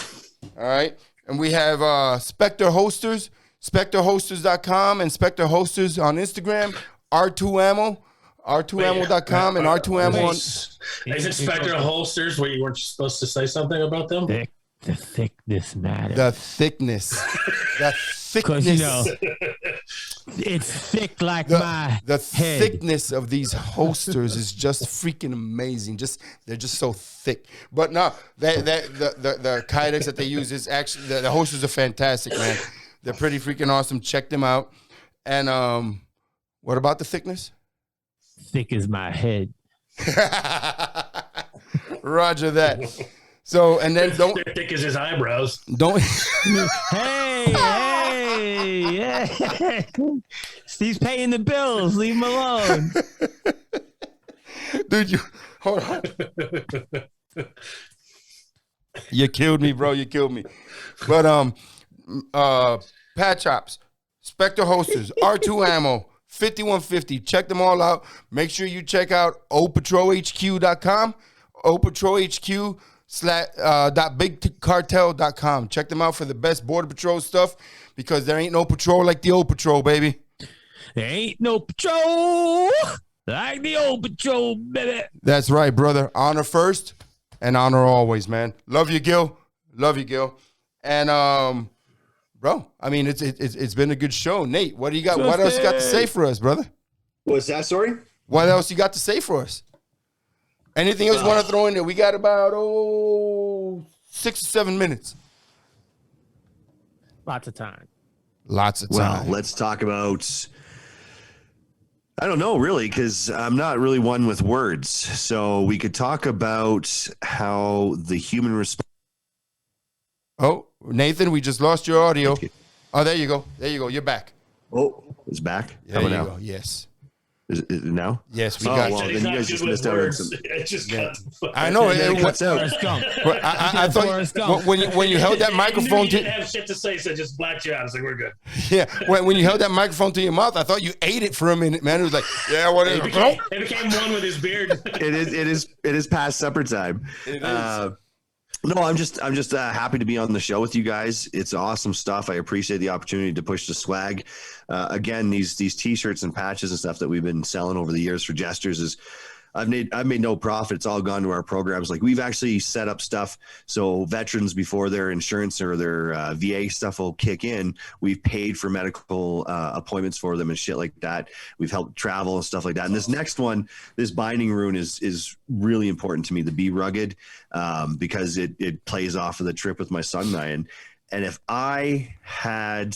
All right, and we have Specter Holsters, SpecterHolsters.com, and Specter Holsters on Instagram. R2 Ammo. R2ammo.com and R2 Ammo on. Is it Specter Holsters where you weren't supposed to say something about them? The thickness matters. The thickness. The Because, thickness. it's thick like my The head. thickness of these holsters is just freaking amazing. They're just so thick. But no, the kydex that they use is actually the holsters are fantastic, man. They're pretty freaking awesome. Check them out. And what about the thickness? Thick as my head. Roger that. So and then don't They're thick as his eyebrows. Hey. Steve's paying the bills. Leave him alone. Dude, you hold on. You killed me, bro. You killed me. But Patch Ops, Specter Holsters, R2 Ammo, 5150. Check them all out. Make sure you check out oldpatrolhq.com, oldpatrolhq.bigcartel.com. Check them out for the best Border Patrol stuff because there ain't no patrol like the old patrol, baby. There ain't no patrol like the old patrol, baby. That's right, brother. Honor first and honor always, man. Love you, Gil. Love you, Gil. And bro, I mean, it's been a good show. Nate, what do you got? What else you got to say for us, brother? What's that, sorry? What else you got to say for us? Anything else you want to throw in there? We got about 6 or 7 minutes. Lots of time. Lots of Well, time. let's talk about. I don't know, really, because I'm not really one with words. So we could talk about how the human response. Oh, Nathan, we just lost your audio. Oh, there you go. There you go. You're back. Oh, it's back. There How you about go. Yes. Is it now? Yes, we Oh, got well, you. then you guys just missed out on some. It just cut. I know. It cuts out. Forrest Gump. But I Forrest thought Gump. when you held that You microphone didn't to have shit to say, so just blacked you out. I was like, we're good. yeah, when you held that microphone to your mouth, I thought you ate it for a minute, man. It was like, yeah, what is It it? became one with his beard. It is past supper time. It is. No, I'm just happy to be on the show with you guys. It's awesome stuff. I appreciate the opportunity to push the swag. Again, these t-shirts and patches and stuff that we've been selling over the years for Jesters is I've made no profit. It's all gone to our programs. Like we've actually set up stuff so veterans before their insurance or their VA stuff will kick in, we've paid for medical appointments for them and shit like that. We've helped travel and stuff like that. And this next one, this binding rune is really important to me, the Be Rugged, because it plays off of the trip with my son and I. And if I had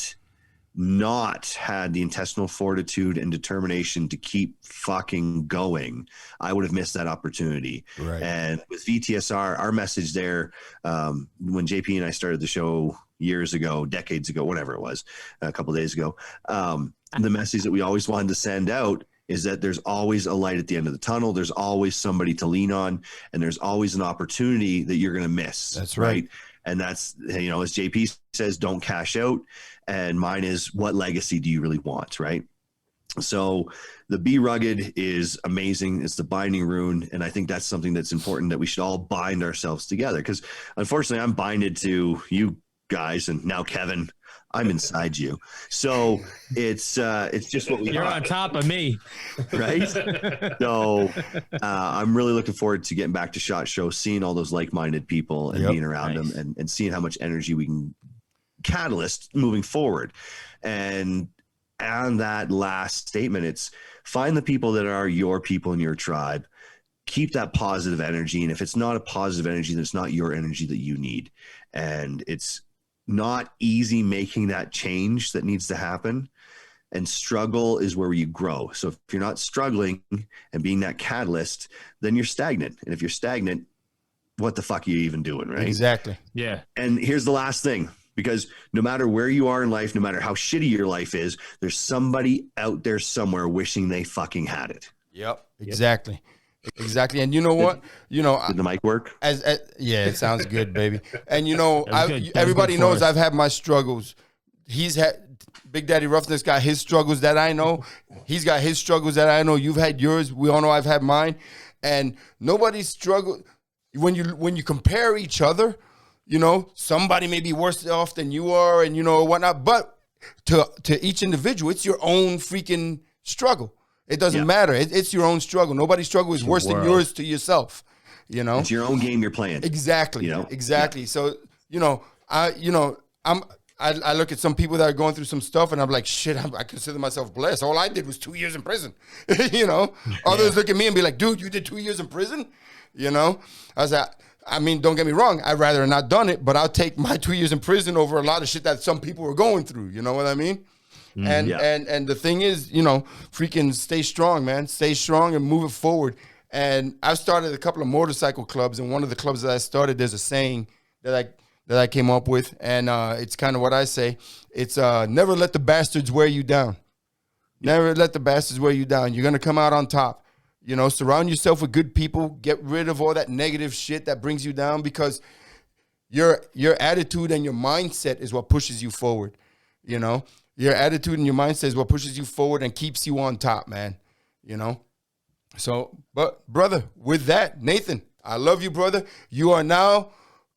not had the intestinal fortitude and determination to keep fucking going, I would have missed that opportunity. Right. And with VTSR, our message there, when JP and I started the show years ago, decades ago, whatever it was, a couple of days ago, the message that we always wanted to send out is that there's always a light at the end of the tunnel. There's always somebody to lean on, and there's always an opportunity that you're going to miss. That's right. And that's, as JP says, don't cash out. And mine is, what legacy do you really want, right? So the Be Rugged is amazing. It's the binding rune. And I think that's something that's important, that we should all bind ourselves together. Because unfortunately, I'm binded to you guys, and now Kevin, I'm inside you. So it's just what we You're are, on top of me. right? So I'm really looking forward to getting back to SHOT Show, seeing all those like-minded people and being around them, and seeing how much energy we can catalyst moving forward. And on that last statement, it's find the people that are your people in your tribe. Keep that positive energy. And if it's not a positive energy, then it's not your energy that you need. And it's not easy making that change that needs to happen. And struggle is where you grow. So if you're not struggling and being that catalyst, then you're stagnant. And if you're stagnant, what the fuck are you even doing, right? Exactly. Yeah. And here's the last thing, because no matter where you are in life, no matter how shitty your life is, there's somebody out there somewhere wishing they fucking had it. Yep. Exactly. Exactly. And you know what? Did the mic work? As yeah, it sounds good, baby. And everybody good knows for us. I've had my struggles. He's had Big Daddy Roughness got his struggles that I know. He's got his struggles that I know. You've had yours. We all know I've had mine. And nobody's struggle when you compare each other, somebody may be worse off than you are, and whatnot. But to each individual, it's your own freaking struggle. It doesn't matter. It's your own struggle. Nobody's struggle is worse than yours to yourself. It's your own game you're playing. Exactly. Exactly. Yeah. So I look at some people that are going through some stuff, and I'm like, shit. I consider myself blessed. All I did was 2 years in prison. Others look at me and be like, dude, you did 2 years in prison. I was like, don't get me wrong. I'd rather have not done it, but I'll take my 2 years in prison over a lot of shit that some people were going through. You know what I mean? And the thing is, freaking stay strong, man. Stay strong and move it forward. And I've started a couple of motorcycle clubs, and one of the clubs that I started, there's a saying that I came up with, and it's kind of what I say. It's never let the bastards wear you down. Never let the bastards wear you down. You're gonna come out on top. Surround yourself with good people. Get rid of all that negative shit that brings you down, because your attitude and your mindset is what pushes you forward. Your attitude and your mindset is what pushes you forward and keeps you on top, man. So, but brother, with that, Nathan, I love you, brother. You are now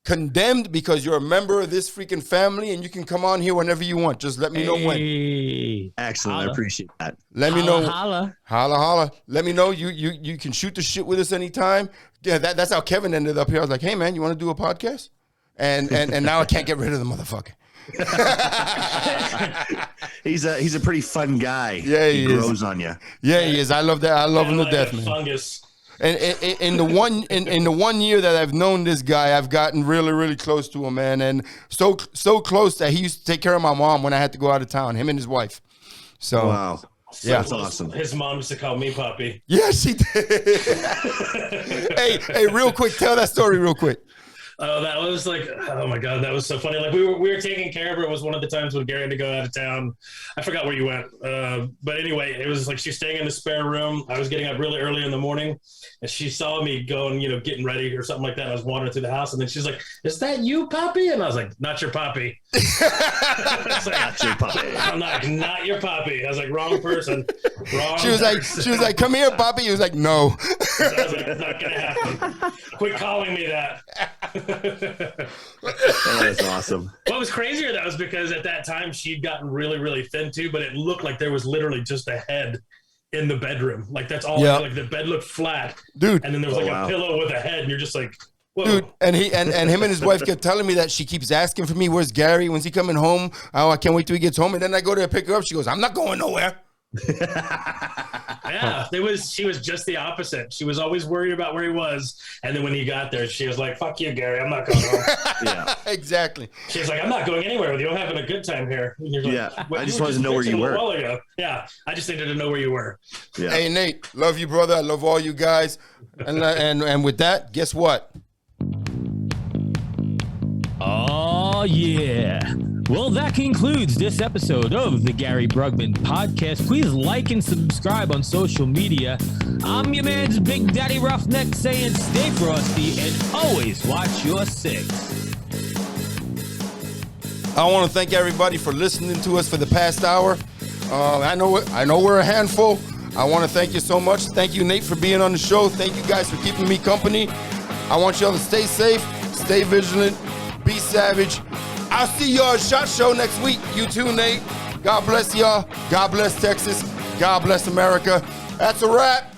condemned because you're a member of this freaking family, and you can come on here whenever you want. Just let me know when. Excellent. Holla. I appreciate that. Let me know. Holla. Holla. Let me know. You can shoot the shit with us anytime. Yeah, that's how Kevin ended up here. I was like, hey man, you want to do a podcast? And now I can't get rid of the motherfucker. He's a pretty fun guy. Yeah, he he is. grows on you. Yeah, he is. I love that. I love him to Like death, a man. fungus. And in the one year that I've known this guy, I've gotten really, really close to him, man. And so close that he used to take care of my mom when I had to go out of town, him and his wife. So Wow. Yeah. That's awesome. His mom used to call me Puppy. yeah, she did. hey, real quick, tell that story real quick. Oh, that was like, oh my God, that was so funny. Like we were taking care of her. It was one of the times when Gary had to go out of town. I forgot where you went. But anyway, it was like she was staying in the spare room. I was getting up really early in the morning and she saw me going, getting ready or something like that. I was wandering through the house and then she's like, "Is that you, Poppy?" And I was like, "Not your Poppy." Like, Not your puppy. I'm like, "Not your Poppy." I was like, "Wrong person." Wrong. She was like, "Come here, Bobby." He was like, "No." I was like, "It's not gonna happen. Quit calling me that." Oh, that's awesome. What was crazier though was because at that time she'd gotten really, really thin too, but it looked like there was literally just a head in the bedroom. Like that's all. Yeah. Like the bed looked flat, Dude. and then there was Oh, like wow. a pillow with a head, and you're just like, "Whoa." Dude, and him and his wife kept telling me that she keeps asking for me, "Where's Gary? When's he coming home? Oh, I can't wait till he gets home." And then I go to pick her up. She goes, "I'm not going nowhere." Yeah, she was just the opposite. She was always worried about where he was, and then when he got there, she was like, "Fuck you, Gary. I'm not going home." Yeah. Exactly. She was like, "I'm not going anywhere with you. I'm having a good time here." And you're like, Yeah, "Well, I just were wanted to know where you bitching a were." while ago." Yeah, I just needed to know where you were. Yeah. Hey, Nate, love you, brother. I love all you guys. And with that, guess what? Oh, yeah. Well, that concludes this episode of the Gary Brugman Podcast. Please like and subscribe on social media. I'm your man's Big Daddy Roughneck saying stay frosty and always watch your six. I want to thank everybody for listening to us for the past hour. I know we're a handful. I want to thank you so much. Thank you, Nate, for being on the show. Thank you guys for keeping me company. I want y'all to stay safe, stay vigilant, be savage. I'll see y'all at SHOT Show next week. You too, Nate. God bless y'all. God bless Texas. God bless America. That's a wrap.